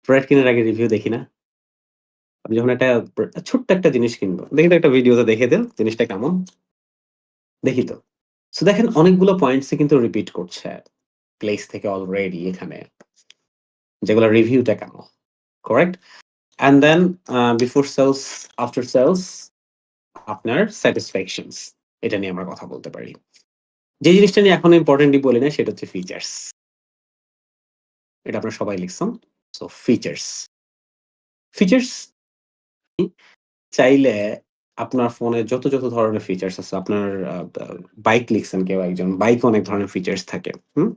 প্রোডাক্ট কেনার আগে রিভিউ দেখি না? আমি যখন একটা ছোট্ট একটা জিনিস কিনবো, দেখি তো একটা ভিডিওতে দেখে দেন জিনিসটা কেমন? দেখি তো। সো দেখেন অনেকগুলো পয়েন্টস কিন্তু রিপিট করছে। প্লেস থেকে অলরেডি এখানে। যেগুলো রিভিউটা কেমন। Correct? And then before sales, after sales আপনার স্যাটিসফ্যাকশনস এটা নিয়ে আমরা কথা বলতে পারি। যে জিনিসটা নিয়ে এখনো ইম্পোর্টেন্টলি বলি নাই সেটা হচ্ছে ফিচার্স। এটা আপনারা সবাই লিখছেন। So features. ফিচার্স চাইলে আপনার ফোনে যত ধরনের ফিচার্স আছে আপনার আ বা বাইক লিখছেন কেউ একজন। বাইকে অনেক ধরনের ফিচার্স থাকে। হুম?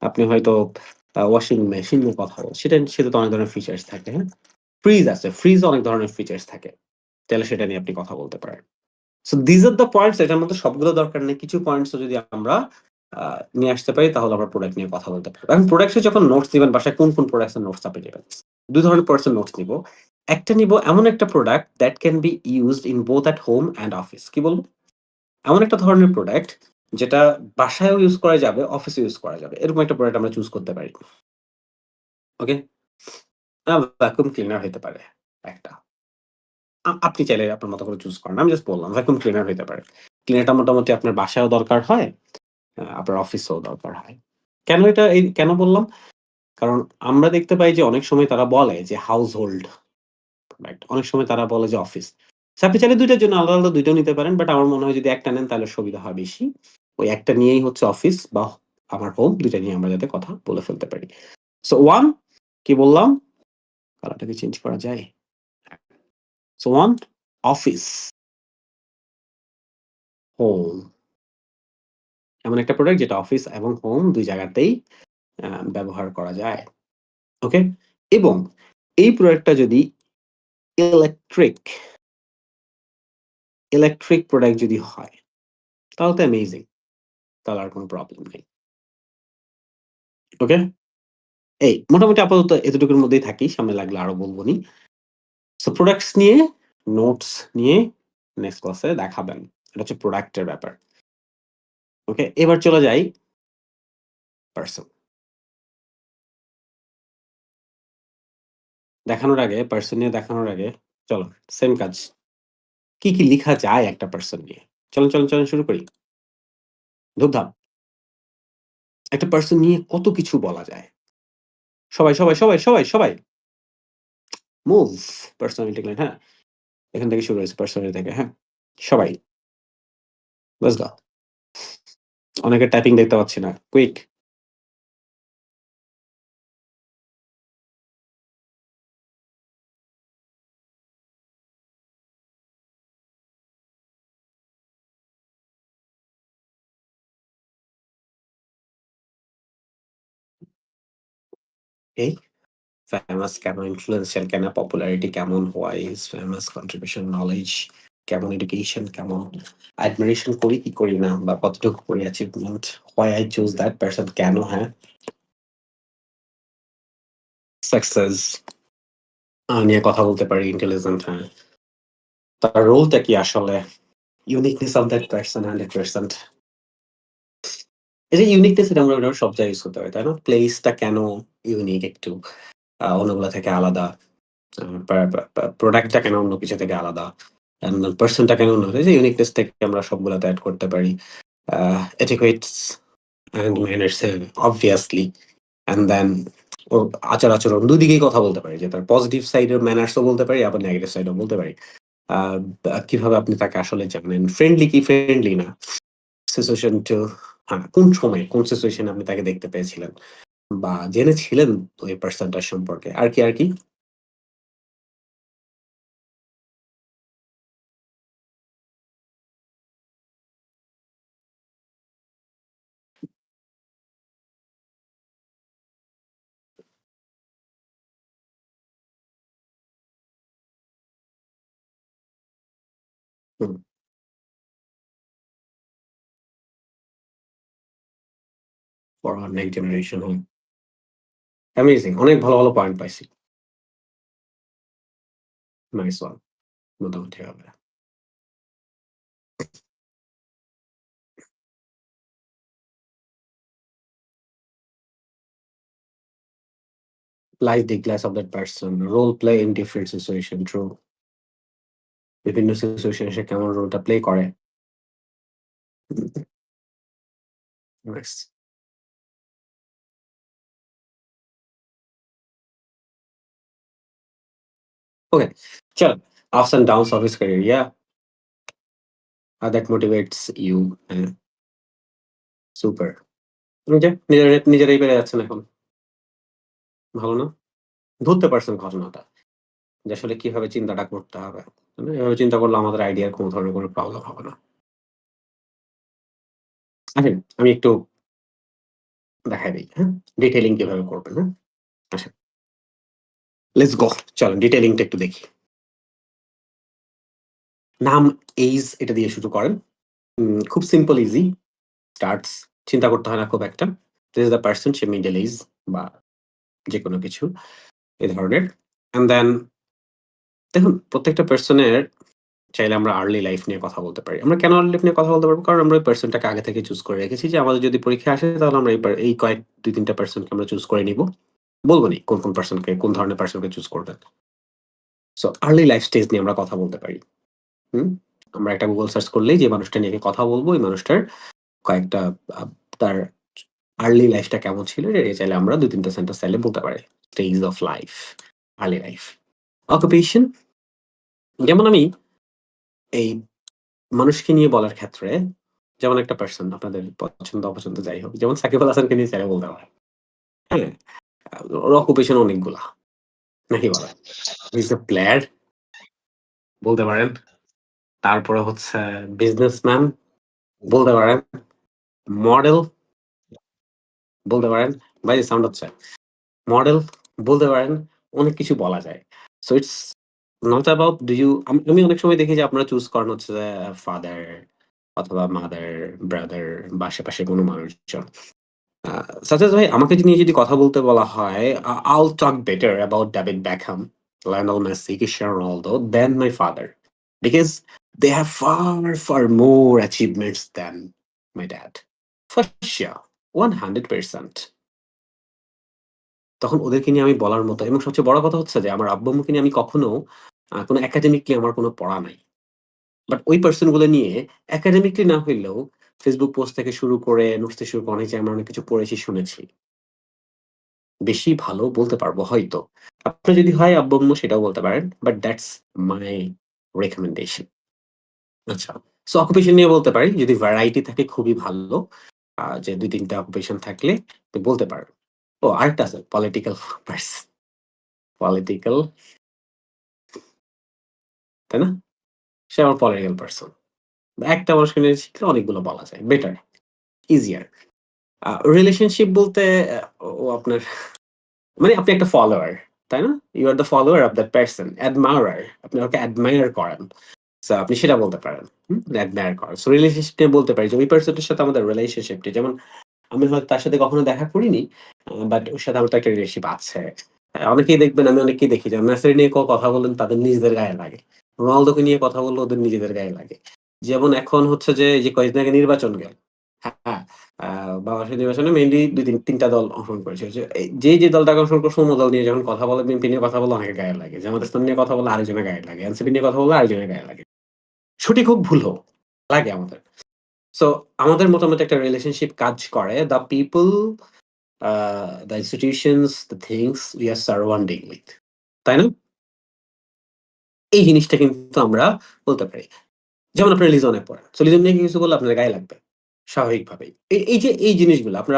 আপনি হয়তো ওয়াশিং মেশিন নিয়ে কথা বলছেন। সেটাতে অনেক ধরনের ফিচার্স থাকে, হ্যাঁ? ফ্রিজ আছে। ফ্রিজে অনেক ধরনের ফিচার্স থাকে। তাহলে সেটা নিয়ে আপনি কথা বলতে পারেন। So these are the points এটার মধ্যে সবগুলো দরকার নেই। কিছু পয়েন্টস ও যদি আমরা আ নিয়ে আসতে পারি তাহলে আমরা প্রোডাক্ট নিয়ে কথা বলতে পারব। এখন প্রোডাক্টস এর যখন নোটস নিবেন বাসায় কোন প্রোডাক্টস এর নোটস আপনি নিবেন? ২ ধরনের প্রোডাক্টস এর নোটস নিবো। একটা নিবো এমন একটা product that can be used in both at home and office. কি বলব? এমন একটা ধরনের প্রোডাক্ট যেটা বাসায়ও ইউজ করা যাবে, অফিসেও ইউজ করা যাবে। এরকম একটা প্রোডাক্ট আমরা চুজ করতে পারি। ওকে? ভ্যাকুয়াম ক্লিনার হইতে পারে একটা। আপনি চাইলে আপনার মতো করে চুজ করেন। আমি জাস্ট বললাম ভ্যাকুয়াম ক্লিনার হইতে পারে। ক্লিনারটা মোটামুটি আপনার বাসায়ও দরকার হয়, আপনার অফিসেও দরকার হয়। কেন বললাম? কারণ আমরা দেখতে পাই যে অনেক সময় তারা বলে যে হাউস হোল্ড প্রোডাক্ট। অনেক সময় তারা বলে যে অফিস। সো আপনি চাইলে ২ টার জন্য আলাদা ২ টাও নিতে পারেন। বাট আমার মনে হয় যদি একটা নেন তাহলে সুবিধা হয় বেশি। ওই একটা নিয়েই হচ্ছে অফিস বা আমার হোম ২ টা নিয়ে আমরা যাতে কথা বলে ফেলতে পারি। সো 1 কি বললাম? কালারটা কি চেঞ্জ করা যায়? So 1 office, home. এমন একটা প্রোডাক্ট যেটা অফিস এবং হোম ২ জায়গাতেই আ ব্যবহার করা যায়। ওকে? এবং এই প্রোডাক্টটা যদি ইলেকট্রিক, ইলেকট্রিক প্রোডাক্ট যদি হয় তাহলে তো অ্যামেজিং। তাহলে আর কোন প্রবলেম নেই। ওকে? এই মোটামুটি আপাতত এতটুকুর মধ্যেই থাকি। সামনে লাগলে আরো বলবনি। সো প্রোডাক্টস নিয়ে নোটস নিয়ে নেক্সট ক্লাসে দেখাবেন। এটা হচ্ছে প্রোডাক্ট এর ব্যাপার। ওকে? এবার চলে যাই পারসন। দেখানোর আগে পারসন নিয়ে দেখানোর আগে চলো সেম কাজ। কি লিখা যায় একটা পারসন নিয়ে? চলেন শুরু করি। ধুপধাপ। একটা পারসন নিয়ে কত কিছু বলা যায়। সবাই মুভ পার্সোনালিটি ক্লায়েন্ট হ্যাঁ? এখান থেকে শুরু হয়েছে পার্সোনালিটি থেকে হ্যাঁ? সবাই। Let's go. অনেকের টাইপিং দেখতে পাচ্ছি না। কুইক। এই ফেমাস কেন, ইনফ্লুয়েন্সিয়াল কেন, পপুলারিটি কেমন, why is famous, contribution, knowledge কেমন, এডুকেশন কেমন, অ্যাডমিরেশন করি কি করি না, বা কতটুকু করি achievement, why I choose that person, কেন, হ্যাঁ, সাকসেস নিয়ে কথা বলতে পারি, ইন্টেলিজেন্ট, হ্যাঁ, তার রোলটা কি আসলে, ইউনিকনেস অফ দ্যাট পারসন 100%। এই যে ইউনিকনেস, এটা আমরা সব জায়গায় ইউজ করতে পারি, তাই না? প্লেসটা কেন ইউনিক একটু, অন্যগুলা থেকে আলাদা, প্রোডাক্টটা কেন অন্য কিছু থেকে আলাদা, পার্সনটা কেন অন্য, এই যে ইউনিকনেস থেকে আমরা সবগুলাতে অ্যাড করতে পারি। Etiquettes and manners obviously, and then ওর আচার-আচরণ ২ দিকেই কথা বলতে পারি, যে তার পজিটিভ সাইডের ম্যানার্সও বলতে পারি, আবার নেগেটিভ সাইডও বলতে পারি। আ কিভাবে আপনি তাকে আসলে জানেন, ফ্রেন্ডলি কি ফ্রেন্ডলি না, সিচুয়েশন টু, হ্যাঁ, কোন সময়, কোন সিচুয়েশন এ আপনি তাকে দেখতে পেয়েছিলেন বা জেনেছিলেন ওই পারসনটার সম্পর্কে। আর কি, আর কি? Hmm, for our next generation, hmm. Amazing! অনেক ভালো, ভালো পয়েন্ট পাইছি। Nice one. মোটামুটি হবে। Like the class of that person, role play in different situation, true. বিভিন্ন সিচুয়েশন এ সে কেমন রোলটা প্লে করে। নাইস। ওকে, চল, ups and downs of his career, yeah, that motivates you, হ্যাঁ, সুপার। এই যে নিজেরাই পেরে যাচ্ছেন এখন। ভালো না? ধরতে পারছেন ঘটনাটা। যে আসলে কিভাবে চিন্তাটা করতে হবে। মানে এভাবে চিন্তা করলে আমাদের আইডিয়ার কোন ধরনের কোন প্রবলেম হবে না। আসেন আমি একটু দেখায় দেই, হ্যাঁ? ডিটেইলিং কিভাবে করবেন, হ্যাঁ? আসেন। Let's go. চলেন ডিটেইলিং টা একটু দেখি। নাম, এইজ এটা দিয়ে শুরু করেন। খুব সিম্পল ইজি স্টার্টস, চিন্তা করতে হয় না খুব একটা। This is the person, say middle age বা যেকোনো কিছু এ ধরনের। অ্যান্ড দেন দেখুন প্রত্যেকটা পারসনের চাইলে আমরা আর্লি লাইফ নিয়ে কথা বলতে পারি। আমরা কেন আর্লি লাইফ নিয়ে কথা বলতে পারবো? কারণ আমরা ওই পারসনটাকে আগে থেকে চুজ করে রেখেছি যে আমাদের যদি পরীক্ষায় আসে তাহলে আমরা এই কয়েক ২-৩ টা পারসনকে আমরা চুজ করে নিবো। বলবনি কোন পারসনকে, কোন ধরনের পারসনকে চুজ করবেন। সো আর্লি লাইফ স্টেজ নিয়ে আমরা কথা বলতে পারি। হুম? আমরা একটা Google সার্চ করলেই যে মানুষটা নিয়ে কথা বলবো, ওই মানুষটার কয়েকটা আ তার আর্লি লাইফটা কেমন ছিল এটা চাইলে আমরা ২-৩ টা সেন্টেন্স চাইলে বলতে পারি। Stage of life, early life. Occupation, যেমন আমি এই মানুষকে নিয়ে বলার ক্ষেত্রে যেমন একটা পারসন আপনাদের পছন্দ অপছন্দ যাই হোক। যেমন সাকিব আল হাসানকে নিয়ে চাইলে বলতে পারেন। হ্যাঁ? ওর অকুপেশন অনেকগুলা। নাকি বলেন? হি ইস আ প্লেয়ার বলতে পারেন। তারপরে হচ্ছে বিজনেসম্যান বলতে পারেন। মডেল বলতে পারেন। ভাই সাউন্ড হচ্ছে। মডেল বলতে পারেন। অনেক কিছু বলা যায়। So it's not about do you, আমি অনেক সময় দেখি যে আপনারা চুজ করেন হচ্ছে যে ফাদার অথবা মাদার, ব্রাদার বা আশেপাশে কোনো মানুষজন। আ সাজ্জাদ ভাই আমাকে নিয়ে যদি কথা বলতে বলা হয়, I'll talk better about David Beckham, Lionel Messi, Cristiano Ronaldo than my father. Because they have far, far more achievements than my dad. For sure, 100%। তখন ওদেরকে নিয়ে আমি বলার মতো, এবং সবচেয়ে বড় কথা হচ্ছে যে আমার আব্বু-আম্মুকে নিয়ে আমি কখনো কোনো একাডেমিকলি আমার কোনো পড়া নাই। বাট ওই পারসন গুলো নিয়ে একাডেমিকলি না হইলেও Facebook পোস্ট থেকে শুরু করে নোটস থেকে শুরু করে অনেক জায়গায় আমরা অনেক কিছু পড়েছি, শুনেছি। বেশি ভালো বলতে পারবো হয়তো। আপনার যদি হয় আব্বু-আম্মু সেটাও বলতে পারেন। But that's my recommendation. আচ্ছা। সো অকুপেশন নিয়ে বলতে পারি। যদি ভ্যারাইটি থাকে খুবই ভালো। যে ২-৩ টা অকুপেশন থাকলে আপনি বলতে পারেন। ও আরেকটা আছে পলিটিক্যাল পারসন। পলিটিক্যাল, তাই না? সে আমার পলিটিক্যাল পারসন। একটা মানুষকে নিয়ে শিখলে অনেকগুলো বলা যায়। Better, easier. রিলেশনশিপ বলতে ও আপনার মানে আপনি একটা ফলোয়ার, তাই না? You are the follower of that person, admirer. আপনি ওকে অ্যাডমায়ার করেন। সো আপনি সেটা বলতে পারেন। অ্যাডমায়ার করেন। সো রিলেশনশিপ নিয়ে বলতে পারি যে ওই পারসনটার সাথে আমাদের রিলেশনশিপটি যেমন আমি হয়তো তার সাথে কখনো দেখা করিনি। বাট ওর সাথে আমার তো একটা রিলেশনশিপ আছে। অনেকেই দেখবেন আমি অনেককেই দেখি যে মেসি নিয়ে কথা বলেন তাদের নিজেদের গায়ে লাগে। রোনালদোকে নিয়ে কথা বললে ওদের নিজেদের গায়ে লাগে। যেমন এখন হচ্ছে যে এই যে কয়েকদিন আগে নির্বাচন গেল। হ্যাঁ, আ বাংলাদেশের নির্বাচনে মেইনলি ২-৩ টা দল অংশগ্রহণ করেছে। যে দলটাকে অংশগ্রহণ করছে অন্য দল নিয়ে যখন কথা বলে, বিএনপি নিয়ে কথা বলে অনেকের গায়ে লাগে। জামাত ইসলাম নিয়ে কথা বললে আরেকজনের গায়ে লাগে। এনসিপি নিয়ে কথা বললে আরেকজনের গায়ে লাগে। সঠিক হোক, ভুল হোক, লাগে আমাদের। সো আমাদের মোটামুটি একটা রিলেশনশিপ কাজ করে। The people, the institutions, the things we are surrounding with. তাই না? এই জিনিসটা কিন্তু আমরা বলতে পারি। যেমন আপনার রিলিজনে পড়েন। সো রিলিজন নিয়ে কিছু বললে আপনার গায়ে লাগবে। স্বাভাবিকভাবেই। এই যে এই জিনিসগুলো আপনার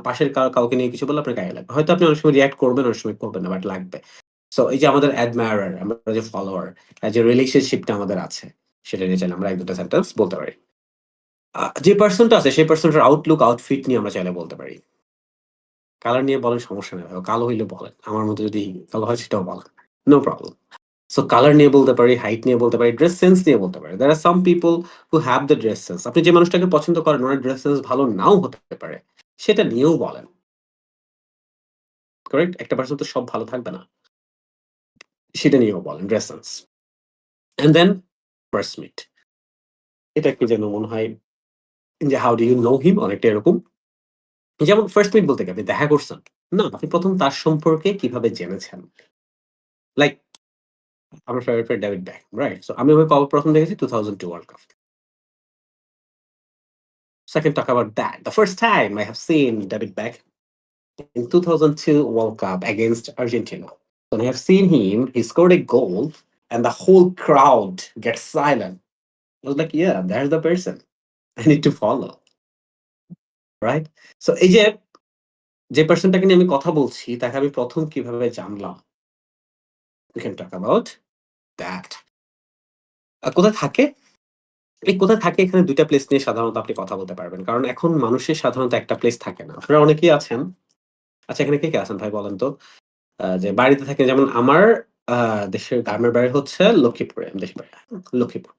পাশের কাউকে নিয়ে কিছু বললে আপনার গায়ে লাগবে। হয়তো আপনি অনেক সময় রিঅ্যাক্ট করবেন, অনেক সময় করবেন না, বাট লাগবে। সো এই যে আমাদের অ্যাডমায়ারার, আমরা যে ফলোয়ার, যে রিলেশনশিপটা আমাদের আছে, সেটা নিয়ে চাইলে আমরা ১-২ টা সেন্টেন্স বলতে পারি। যে পারসনটা আছে সেই পারসনটার আউটলুক, আউটফিট নিয়ে আমরা চাইলে বলতে পারি। কালার নিয়ে বলেন, সমস্যা নেই ভাই। কালো হইলে বলেন। আমার মতো যদি কালো হয় সেটাও বলেন। No problem. সো কালার নিয়ে বলতে পারি, হাইট নিয়ে বলতে পারি, ড্রেস সেন্স নিয়ে বলতে পারি। There are some people who have the dress sense. আপনি যে মানুষটাকে পছন্দ করেন উনার ড্রেস সেন্স ভালো নাও হতে পারে। সেটা নিয়েও বলেন। করেক্ট? একটা পারসন তো সব ভালো থাকবে না। সেটা নিয়েও বলেন dress sense. And then first meet. এটা একটু যেন মনে হয় যে how do you know him অনেকটা এরকম। যেমন ফার্স্ট মিট বলতে কি আপনি দেখা করছেন? না, আপনি ১ম তার সম্পর্কে কিভাবে জেনেছেন? লাইক আমার favourite player David Beckham, right? So আমি ওকে কবে ১ম দেখেছি? 2002 world cup. So I can talk about that. The first time I have seen David Beckham in 2002 World Cup against Argentina. When I have seen him, he scored a goal and the whole crowd gets silent. I was like, yeah, there's the person I need to follow, right? So এই যে পারসনটাকে নিয়ে আমি কথা বলছি তাকে আমি ১ম কিভাবে জানলাম? We can talk about that. কোথায় থাকে? এই কোথায় থাকে এখানে ২ টা প্লেস নিয়ে সাধারণত আপনি কথা বলতে পারবেন। কারণ এখন মানুষের সাধারণত একটা প্লেস থাকে না। আপনারা অনেকেই আছেন। আচ্ছা, এখানে কে আছেন ভাই বলেন তো? যে বাড়িতে থাকে যেমন আমার আ দেশের গ্রামের বাড়ি হচ্ছে লক্ষ্মীপুরে। আমি দেশের বাড়ি লক্ষ্মীপুর।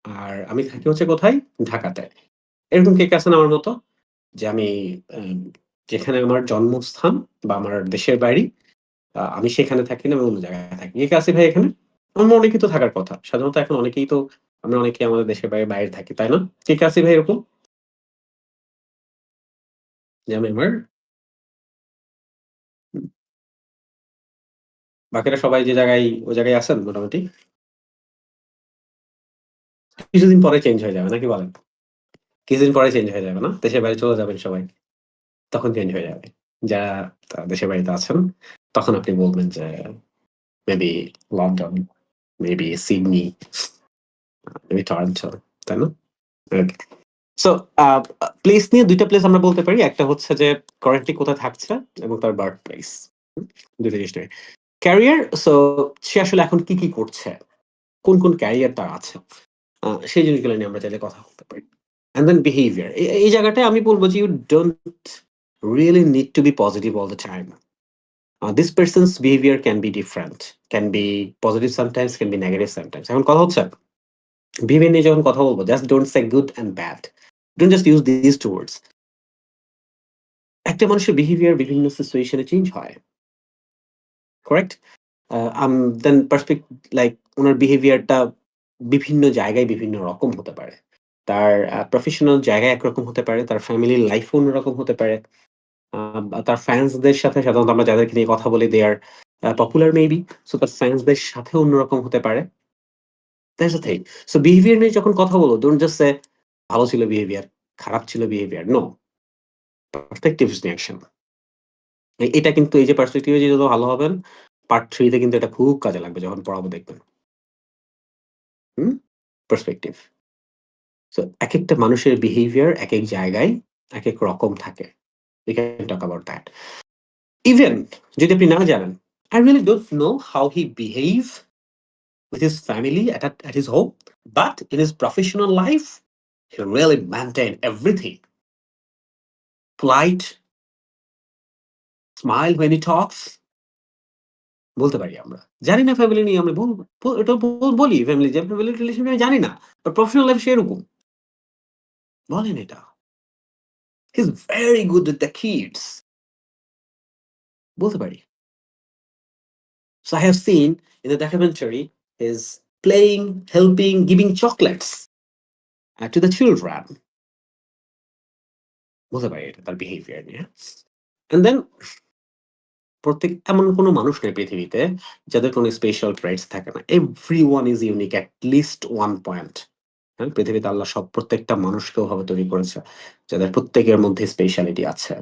আর আমি থাকি হচ্ছে কোথায়? ঢাকাতে। এরকম কে আছেন আমার মতো? যে আমি এম যেখানে আমার জন্মস্থান বা আমার দেশের বাড়ি, আমি সেখানে থাকি না, আমি অন্য জায়গায় থাকি। কে আছে ভাই এখানে? আমরা অনেকেই তো থাকার কথা। সাধারণত এখন অনেকেই তো আমরা অনেকেই আমাদের দেশের বাড়ির বাইরে থাকি, তাই না? কে আছি ভাই এরকম? যে আমি আমার হুম, বাকিরা সবাই যে জায়গায় ওই জায়গায় আছেন মোটামুটি? কিছুদিন পরে চেঞ্জ হয়ে যাবে নাকি বলেন? কিছুদিন পরে চেঞ্জ হয়ে যাবে না? দেশের বাইরে চলে যাবেন সবাই। তখন চেঞ্জ হয়ে যাবে। যারা দেশের বাড়িতে আছেন, তখন আপনি বলবেন যে maybe London, maybe Sydney, maybe Toronto, তাই না? ওকে। সো আ আ প্লেস নিয়ে ২ টা প্লেস আমরা বলতে পারি। একটা হচ্ছে যে কারেন্টলি কোথায় থাকছে এবং তার বার্থ প্লেস। হুম? ২ টা জিনিস নিয়ে। ক্যারিয়ার, সো সে আসলে এখন কি করছে? কোন ক্যারিয়ার তার আছে? সেই জিনিসগুলো নিয়ে আমরা চাইলে কথা বলতে পারি। And then behaviour. এই জায়গাটায় আমি বলব যে you don't really need to be positive all the time. This person's behavior can be different, can be positive sometimes, can be negative sometimes. এখন কথা হচ্ছে বিহেভিয়ার নিয়ে যখন কথা বলবো, just don't say good and bad. Don't just use this two words. একটা মানুষের behaviour বিভিন্ন সিচুয়েশন এ চেঞ্জ হয়। Correct? Uh um then like উনার বিহেভিয়ারটা বিভিন্ন জায়গায় বিভিন্ন রকম হতে পারে। তার প্রফেশনাল জায়গায় একরকম হতে পারে, তার ফ্যামিলি লাইফ ও অন্যরকম হতে পারে। তার ফ্যান্সদের সাথে সাধারণত আমরা যাদেরকে নিয়ে কথা বলি, they are popular maybe. So তার ফ্যান্সদের সাথেও অন্যরকম হতে পারে। That's the thing. So behaviour নিয়ে যখন কথা বলব, ডোন্ট জাস্ট সে ভালো ছিল বিহেভিয়ার, খারাপ ছিল বিহেভিয়ার। নো, পার্সপেক্টিভস নিয়ে অ্যাকশন। এটা কিন্তু এই যে পার্সপেক্টিভ এ যত ভালো হবেন, পার্ট 3 তে কিন্তু এটা খুব কাজে লাগবে যখন পড়াবো দেখবেন। হুম? পার্সপেক্টিভ। সো একেকটা মানুষের বিহেভিয়ার একেক জায়গায় একেক রকম থাকে। We can talk about that. Even যদি আপনি না জানেন, I really don't know how he behave with his family at his home, but in his professional life, he really maintained everything. Polite, smile when he talks, বলতে পারি আমরা। জানি না family নিয়ে আমরা এটা বলি ফ্যামিলি যে ফ্যামিলি রিলেশন আমি জানি না। বাট প্রফেশনাল লাইফ সেরকম। বলেন এটা। He is very good with the kids. বলতে পারি। So I have seen in the documentary is playing, helping, giving chocolates to the children. বলতে পারি এটা তার বিহেভিয়ার নিয়ে। অ্যান্ড দেন এমন কোনো মানুষ নেই পৃথিবীতে যাদের কোনো স্পেশাল ট্রেটস থাকে না। Everyone is unique at least one point. হ্যাঁ? পৃথিবীতে আল্লাহ প্রত্যেকটা মানুষকে ওভাবে তৈরি করেছে যাদের প্রত্যেকের মধ্যে স্পেশালিটি আছে।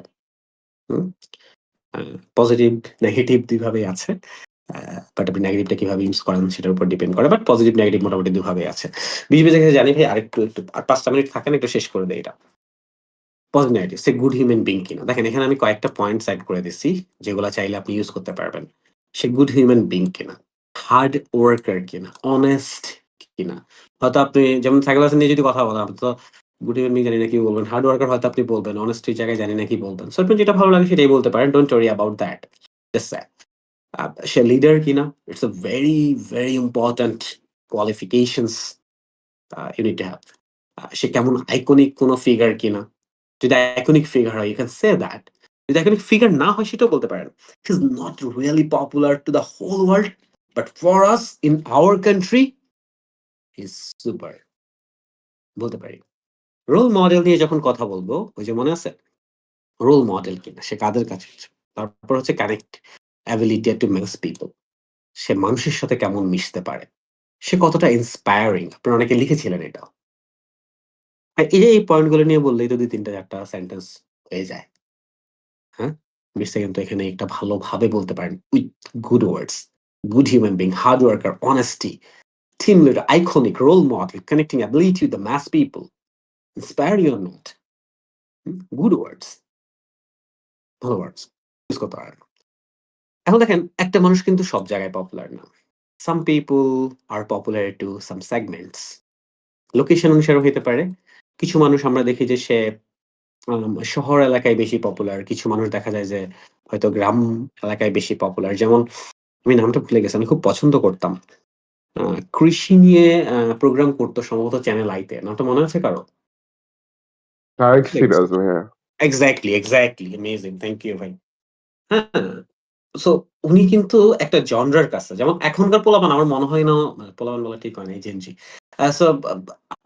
হুম? পজিটিভ, নেগেটিভ ২ ভাবেই আছে। বাট আপনি নেগেটিভটা কিভাবে ইউজ করেন সেটার উপর ডিপেন্ড করে। বাট পজিটিভ, নেগেটিভ মোটামুটি ২ ভাবেই আছে। বেশি, বেশি জানি ভাই আরেকটু আর ৫ টা মিনিট থাকেন একটু শেষ করে দেই এটা। পজিটিভ, নেগেটিভ সে গুড হিউম্যান বিং কিনা। দেখেন এখানে আমি কয়েকটা পয়েন্টস এড করে দিচ্ছি যেগুলা চাইলে আপনি ইউজ করতে পারবেন। সে গুড হিউম্যান বিং কিনা, হার্ড ওয়ার্কার কিনা, অনেস্ট কিনা। হয়তো আপনি যেমন সাইকেল নিয়ে যদি কথা বলেন, আপনি তো গুড হিউম্যান বিং জানি না কি বলবেন। হার্ড ওয়ার্কার হয়তো আপনি বলবেন, অনেস্টির জায়গায় জানি না কি বলবেন। সো আপনার যেটা ভালো লাগে সেটাই বলতে পারেন। Don't worry about that. Just that. সে লিডার কিনা, it's a very, very important qualifications you need to have. সে কেমন আইকনিক কোনো ফিগার কিনা। যদি আইকনিক ফিগার হয়, ইউ ক্যান সে দ্যাট। যদি আইকনিক ফিগার না হয় সেটাও বলতে পারেন। He is not really popular to the whole world, but for us in our country he is super. বলতে পারি। রোল মডেল নিয়ে যখন কথা বলবো, ওই যে মনে আছে? রোল মডেল কিনা, সে কাদের কাছে আছে? তারপর হচ্ছে connect ability to makes people. সে মানুষের সাথে কেমন মিশতে পারে? সে কতটা ইন্সপায়ারিং? আপনারা অনেকে লিখেছিলেন এটা। এই যে এই পয়েন্ট গুলো নিয়ে বললেই তো ২, ৩ টা ৪ টা সেন্টেন্স হয়ে যায়। হ্যাঁ? ২০ সেকেন্ড তো এখানে একটা ভালোভাবে বলতে পারেন with good words. Good human being, hard worker, honesty, team leader, iconic, role model, connecting ability with the mass people, inspire you or not. Good words, ভালো ওয়ার্ডস ইউজ করতে পারেন। এখন দেখেন একটা মানুষ কিন্তু সব জায়গায় পপুলার না। Some people are popular to some segments. Location অনুসারে হইতে পারে। কিছু মানুষ আমরা দেখি যে সে শহর এলাকায় বেশি পপুলার। কিছু মানুষ দেখা যায় যে হয়তো গ্রাম এলাকায় বেশি পপুলার। যেমন আমি নামটা ভুলে গেছি। আমি খুব পছন্দ করতাম। আ কৃষি নিয়ে প্রোগ্রাম করতো সম্ভবত চ্যানেল আই তে। নামটা মনে আছে কারো? তারেক ভুলে গেছি। সিরাজ ভাইয়া। Exactly amazing. থ্যাংক ইউ ভাই। হ্যাঁ? সো উনি কিন্তু একটা জনরার কাছে যেমন এখনকার পোলাপান আমার মনে হয় না পোলাপান বলা ঠিক হয় না এই জেনজি। সো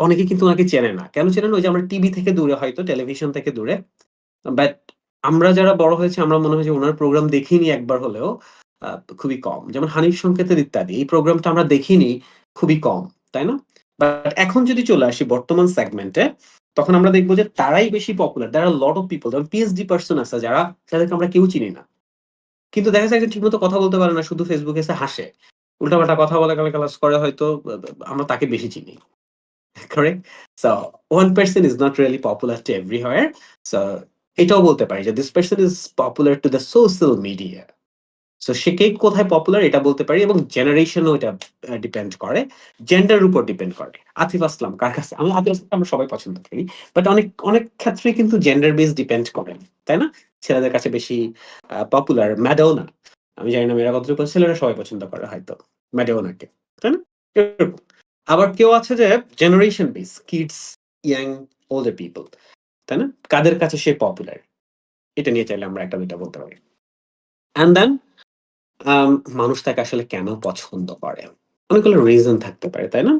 অনেকে কিন্তু উনাকে চেনে না। কেন চেনে না? ওই যে আমরা টিভি থেকে দূরে হয়তো টেলিভিশন থেকে দূরে। বাট আমরা যারা বড় হয়েছি আমরা মনে হয় যে উনার প্রোগ্রাম দেখিনি একবার হলেও আ খুবই কম। যেমন হানিফ সংকেতের ইত্যাদি। এই প্রোগ্রামটা আমরা দেখিনি খুবই কম। তাই না? বাট এখন যদি চলে আসি বর্তমান সেগমেন্টে তখন আমরা দেখব যে তারাই বেশি popular. there are a lot of people যেমন পিএইচডি পারসন আছে যাদেরকে আমরা কেউ চিনি না। কিন্তু দেখা যায় যে ঠিকমতো কথা বলতে পারে না। শুধু ফেসবুকে এসে হাসে। উল্টাপাল্টা কথা বলে গালাগালাজ করে হয়তো আমরা তাকে বেশি চিনি। Correct? So one person is not really popular to everywhere. So এটাও বলতে পারি যে this person is popular to the social media. So সে কে কোথায় পপুলার এটা বলতে পারি এবং জেনারেশনও এটা ডিপেন্ড করে। জেন্ডার এর উপর ডিপেন্ড করে। আতিফ আসলাম কার কাছে? আতিফ আসলামকে আমরা সবাই পছন্দ করি। বাট অনেক ক্ষেত্রেই কিন্তু জেন্ডার বেস ডিপেন্ড করে। তাই না? ছেলেদের কাছে বেশি পপুলার ম্যাডোনা। আমি জানি না মেয়েরা কতটুকু ছেলেরা সবাই পছন্দ করে হয়তো ম্যাডোনাকে। তাই না? এরকম। আবার কেউ আছে যে generation base kids, young, older people. তাই না? কাদের কাছে সে পপুলার? এটা নিয়ে চাইলে আমরা ১ টা ২ টা বলতে পারি। অ্যান্ড দেন আম মানুষ তাকে আসলে কেন পছন্দ করে? অনেকগুলো রিজন থাকতে পারে, তাই না?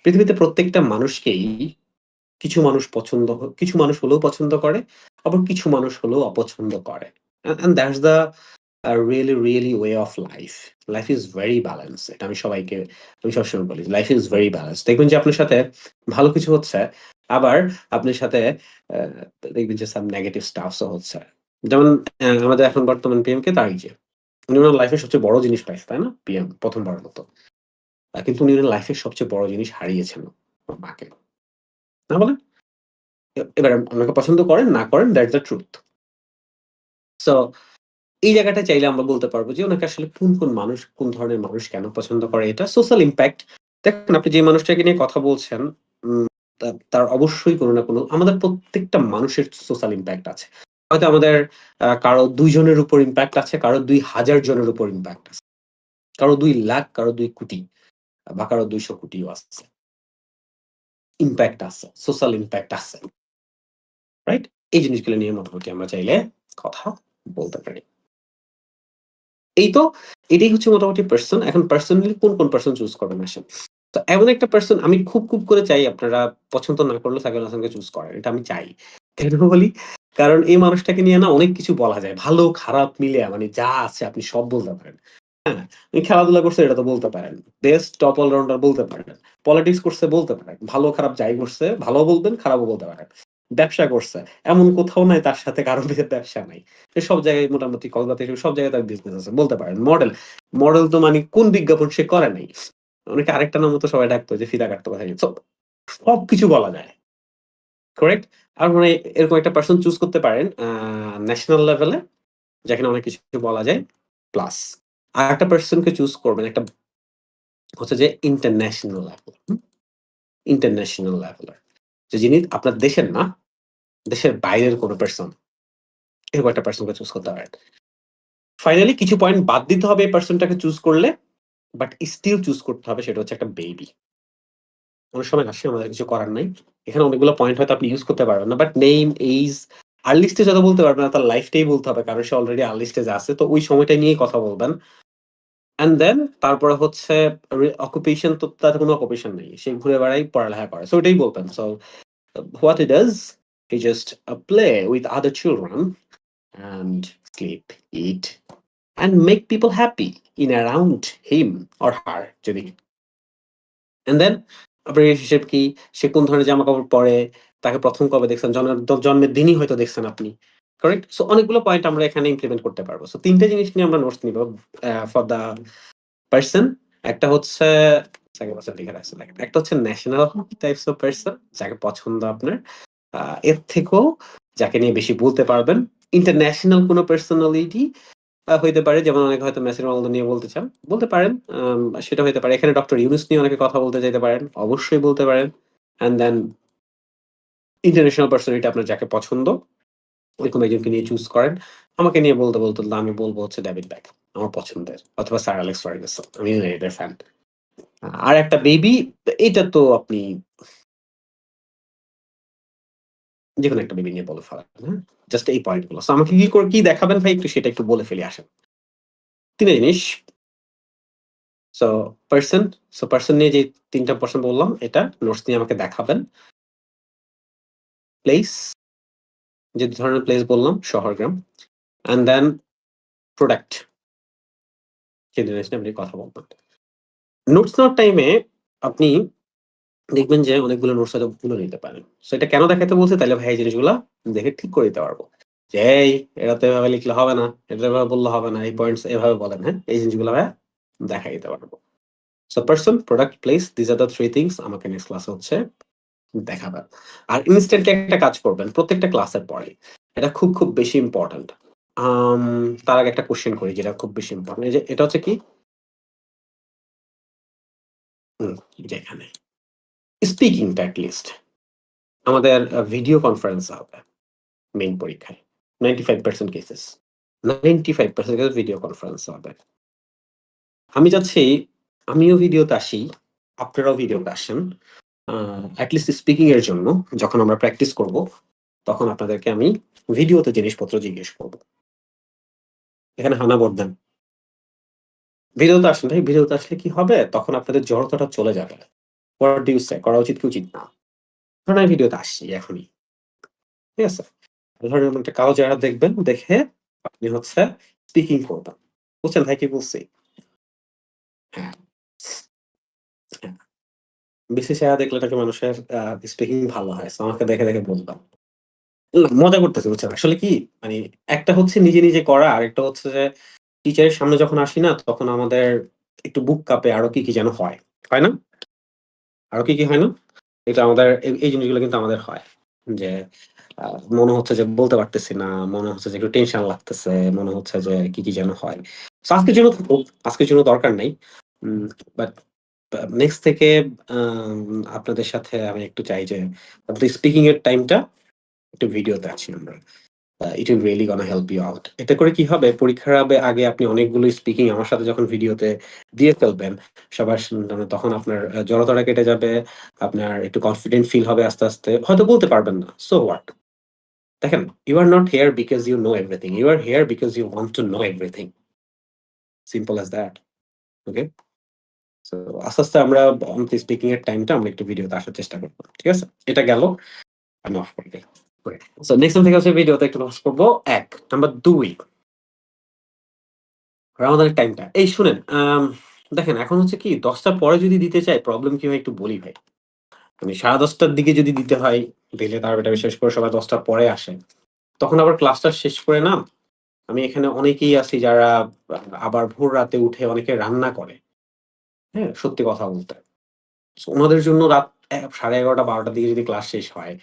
পৃথিবীতে প্রত্যেকটা মানুষকেই কিছু মানুষ হলেও পছন্দ করে, আবার কিছু মানুষ হলেও অপছন্দ করে। And that's the really way of life. Life is very balance. এটা আমি সবসময় বলি। Life is very balance. দেখবেন যে আপনার সাথে ভালো কিছু হচ্ছে, আবার আপনার সাথে আ দেখবেন যে সাম নেগেটিভ স্টাফস ও হচ্ছে। যেমন আমাদের এখন বর্তমান পিএমকে তারিক উনি উনার লাইফ এর সবচেয়ে বড় জিনিস পাইছে, তাই না? পিএম ১ম বারের মতো। কিন্তু উনি উনার লাইফ এর সবচেয়ে বড় জিনিস হারিয়েছেন ওনার মাকে। না বলেন? এবার উনাকে পছন্দ করেন, না করেন দ্যাটস দ্য ট্রুথ। সো এই জায়গাটায় চাইলে আমরা বলতে পারবো যে উনাকে আসলে কোন মানুষ, কোন ধরনের মানুষ কেন পছন্দ করে এটা সোশ্যাল ইমপ্যাক্ট। দেখেন আপনি যে মানুষটাকে নিয়ে কথা বলছেন, উম তার অবশ্যই কোন না কোন আমাদের প্রত্যেকটা মানুষের সোশ্যাল ইমপ্যাক্ট আছে। হয়তো আমাদের কারো ২ জনের উপর ইমপ্যাক্ট আছে, কারো ২,০০০ জনের উপর ইমপ্যাক্ট আছে। কারো 2 লাখ, কারো 2 কোটি বা কারো 200 কোটিও আছে। ইমপ্যাক্ট আছে, সোশ্যাল ইমপ্যাক্ট আছে। রাইট? এই জিনিসগুলো নিয়ে মোটামুটি আমরা চাইলে কথা বলতে পারি। এই তো এটাই হচ্ছে মোটামুটি পারসন। এখন পার্সোনালি কোন পারসন চুজ করবেন আসেন। তো এমন একটা পারসন আমি খুব করে চাই আপনারা পছন্দ না করলেও সাকিব আল হাসানকে চুজ করেন। এটা আমি চাই। কেন বলি? কারণ এই মানুষটাকে নিয়ে না অনেক কিছু বলা যায়। ভালো খারাপ মিলিয়ে মানে যা আছে আপনি সব বলতে পারেন। হ্যাঁ? উনি খেলাধুলা করছে এটা তো বলতে পারেন। বেস্ট টপ অলরাউন্ডার বলতে পারেন। পলিটিক্স করছে বলতে পারেন। ভালো খারাপ যাই করছে ভালোও বলবেন, খারাপও বলতে পারেন। ব্যবসা করছে। এমন কোথাও নাই তার সাথে কারো ব্যবসা নাই। সে সব জায়গায় মোটামুটি কক্সবাজার থেকে সব জায়গায় তার বিজনেস আছে বলতে পারেন। মডেল তো মানে কোন বিজ্ঞাপন সে করে নাই। অনেকে আরেকটা নামও তো সবাই ডাকতো যে ফিদা কাটতো কোথায়। সো সবকিছু বলা যায়। করেক্ট? আর মানে এরকম একটা পারসন চুজ করতে পারেন ন্যাশনাল লেভেলে যেখানে অনেক কিছু বলা যায় প্লাস আরেকটা পারসনকে চুজ করবেন একটা হচ্ছে যে ইন্টারন্যাশনাল লেভেল। ইন্টারন্যাশনাল লেভেলের। যে যিনি আপনার দেশের না, দেশের বাইরের কোন পারসন। এরকম একটা পারসনকে চুজ করতে পারেন। ফাইনালি কিছু পয়েন্ট বাদ দিতে হবে এই পারসনটাকে চুজ করলে, বাট স্টিল চুজ করতে হবে সেটা হচ্ছে একটা বেবি। অনেক সময় আসে আমাদের কিছু করার নাই। এখানে অনেকগুলো পয়েন্ট হয়তো আপনি ইউজ করতে পারবেন না। But name, age, early stage হয়তো বলতে পারবেন না, তার লাইফটাই বলতে হবে। কারণ সে অলরেডি আর্লি স্টেজে আছে। তো ওই সময়টা নিয়েই কথা বলবেন। অ্যান্ড দেন তারপরে হচ্ছে অকুপেশন তো তার কোনো অকুপেশন নেই। সে ঘুরে বেড়ায়, পড়ালেখা করে। সো ওইটাই বলবেন। So what he does, he just play with other children and sleep, it and make people happy in around him or her যদি অ্যান্ড দেন আপনার রিলেশনশিপ কি? সে কোন ধরনের জামাকাপড় পরে? তাকে ১ম কবে দেখছেন? জন্মের দিনই হয়তো দেখছেন আপনি। কারেক্ট? সো অনেকগুলো পয়েন্ট আমরা এখানে ইমপ্লিমেন্ট করতে পারবো। সো ৩ টে জিনিস নিয়ে আমরা নোটস নিবো ফর দ্য পারসন। একটা হচ্ছে সাকিব হাসান লিখে রাখছে দেখেন। একটা হচ্ছে ন্যাশনাল টাইপস অফ পারসন যাকে পছন্দ আপনার। আ এর থেকেও যাকে নিয়ে বেশি বলতে পারবেন। ইন্টারন্যাশনাল কোনো পার্সোনালিটি হইতে পারে যেমন অনেকে হয়তো মেসি রোনালদো নিয়ে বলতে চান। বলতে পারেন। সেটা হইতে পারে। এখানে ডক্টর ইউনূস নিয়ে অনেকে কথা বলতে চাইতে পারেন। অবশ্যই বলতে পারেন। অ্যান্ড দেন ইন্টারন্যাশনাল পার্সোনালিটি আপনার যাকে পছন্দ, ওইরকম একজনকে নিয়ে চুজ করেন। আমাকে নিয়ে বলতে আমি বলব হচ্ছে ডেভিড বেকহ্যাম। আমার পছন্দের। অথবা স্যার অ্যালেক্স ফার্গুসন। আমি ইউনাইটেডের ফ্যান। আর একটা বেবি এটা তো আপনি যেকোনো একটা বেবি নিয়ে বলে ফেলেন। হ্যাঁ? জাস্ট এই পয়েন্ট গুলো। সো আমাকে কি দেখাবেন ভাই একটু সেটা একটু বলে ফেলি আসেন। ৩ টা জিনিস সো পারসন, পারসন নিয়ে যে ৩ টা পারসন বললাম এটা নোটস নিয়ে আমাকে দেখাবেন। প্লেস, যে ধরনের প্লেস বললাম শহর, গ্রাম। অ্যান্ড দেন প্রোডাক্ট, যে জিনিস নিয়ে আপনি কথা বলবেন। নোটস নেওয়ার টাইমে আপনি দেখবেন যে অনেকগুলো নোটস হয়তো ভুলও নিতে পারেন। সো এটা কেন দেখাইতে বলছি? তাইলে ভাই এই জিনিসগুলা দেখে ঠিক করে দিতে পারবো। যে এই এটা তো এভাবে লিখলে হবে না, এটা এভাবে বললে হবে না। এই পয়েন্টস এভাবে বলেন, হ্যাঁ? এই জিনিসগুলো ভাইয়া দেখাই দিতে পারবো। So person, product, place this are the 3 things আমাকে নেক্সট ক্লাসে হচ্ছে দেখাবেন। আর ইনস্ট্যান্টলি একটা কাজ করবেন প্রত্যেকটা ক্লাসের পরে। এটা খুব বেশি ইম্পোর্টেন্ট। আম তার আগে একটা কোয়েশ্চেন করি যেটা খুব বেশি ইম্পোর্টেন্ট। এই যে এটা হচ্ছে কি? হুম, যে এখানে স্পিকিংটা এট লিস্ট আমাদের ভিডিও কনফারেন্স হবে মেইন পরীক্ষায়। 95% কেসেস। 95% কেস ভিডিও কনফারেন্স হবে। আমি চাচ্ছি আমিও ভিডিওতে আসি, আপনারাও ভিডিওতে আসেন। আ এট লিস্ট স্পিকিং এর জন্য যখন আমরা প্র্যাকটিস করব, তখন আপনাদেরকে আমি ভিডিওতে জিনিসপত্র জিজ্ঞেস করব। এখানে হানা ভোট দেন। ভিডিওতে আসেন ভাই, ভিডিওতে আসলে কি হবে? তখন আপনাদের জড়তাটা চলে যাবে। হোয়াট ডু ইউ সে? করা উচিত কি উচিত না? ধরুন আমি ভিডিওতে আসছি এখনই। ঠিক আছে? ধরেন এরকম একটা কালো চেহারা দেখবেন, দেখে আপনি হচ্ছে স্পিকিং করবেন। বুঝছেন ভাই কি বলছি? হ্যাঁ, হ্যাঁ। বেশি চেহারা দেখলে নাকি মানুষের স্পিকিং ভালো হয়। সো আমাকে দেখে বলবেন। না মজা করতেছি বুঝছেন। আসলে কি মানে একটা হচ্ছে নিজে করা, আরেকটা হচ্ছে যে টিচারের সামনে যখন আসি না তখন আমাদের একটু বুক কাঁপে আরো কি যেন হয়। হয় না? আরো কি হয় না? এটা আমাদের এই জিনিসগুলো কিন্তু আমাদের হয়। যে আ মনে হচ্ছে যে বলতে পারতেছি না, মনে হচ্ছে যে একটু টেনশন লাগতেছে, মনে হচ্ছে যে কি যেন হয়। সো আজকের জন্য থাকুক, আজকের জন্য দরকার নাই। বাট নেক্সট থেকে আম আপনাদের সাথে আমি একটু চাই যে আপনাদের স্পিকিং এর টাইমটা একটু ভিডিওতে আসি আমরা। It will really gonna help you out. এতে করে কি হবে, পরীক্ষার আগে আপনি অনেকগুলো স্পিকিং আমার সাথে যখন ভিডিওতে দিয়ে ফেলবেন সবার সামনে, তখন আপনার জড়তাটা কেটে যাবে, আপনার একটু কনফিডেন্ট ফিল হবে আস্তে, আস্তে। হয়তো বলতে পারবেন না। So what? দেখেন, you are not here because you know everything. You are here because you want to know everything. Simple as that. Okay? So আস্তে, আস্তে আমরা আমাদের স্পিকিং এর টাইমটা আমরা একটু ভিডিওতে আসার চেষ্টা করব। ঠিক আছে? এটা গেল। আমি অফ করে দেই। সো নেক্সট টাইম থেকে হচ্ছে ভিডিওতে একটু লস করব ১। নাম্বার ২, রামাদানের টাইমটা। এই শুনেন, দেখেন এখন হচ্ছে কি ১০ টার পরে যদি দিতে চাই প্রবলেম কি হয় একটু বলি ভাই। মানে ১০:৩০ দিকে যদি দিতে হয়, দিলে তাড়াতাড়ি বিশেষ করে সবাই ১০টার পরে আসে। তখন আবার ক্লাসটা শেষ করে না, আমি এখানে অনেকেই আছি যারা আবার ভোর রাতে উঠে অনেকে রান্না করে। হ্যাঁ? সত্যি কথা বলতে। সো উনাদের জন্য রাত ১১:৩০ ১২টার দিকে যদি ক্লাস শেষ হয়,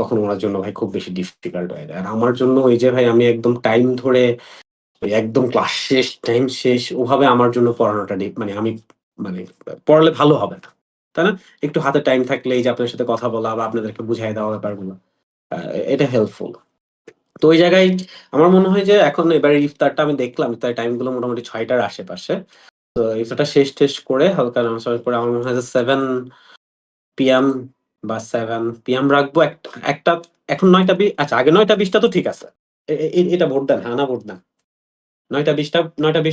তখন উনার জন্য ভাই খুব বেশি ডিফিকাল্ট হয়ে যায়। আর আমার জন্য ওই যে ভাই আমি একদম টাইম ধরে ওই একদম ক্লাস শেষ, টাইম শেষ ওভাবে আমার জন্য পড়ানোটা মানে আমি মানে পড়ালে ভালো হবে না। তাই না? একটু হাতে টাইম থাকলে এই যে আপনার সাথে কথা বলা বা আপনাদেরকে বুঝায় দেওয়া ব্যাপারগুলো, আ এটা হেল্পফুল। তো ওই জায়গায় আমার মনে হয় যে এখন এবারে ইফতারটা আমি দেখলাম, ইফতারের টাইম গুলো মোটামুটি ৬টার আশেপাশে। তো ইফতারটা শেষ-টেস করে হালকা নামাজ-টামাজ পড়ে আমার মনে হয় যে 7 পিএম বা 7 পিএম রাখবো। একটা এখন ৯টা আচ্ছা আগে ৯টা ২০ টা তো ঠিক আছে। এটা ভোট দেন, হ্যাঁ না ভোট দেন। ৯টা ২০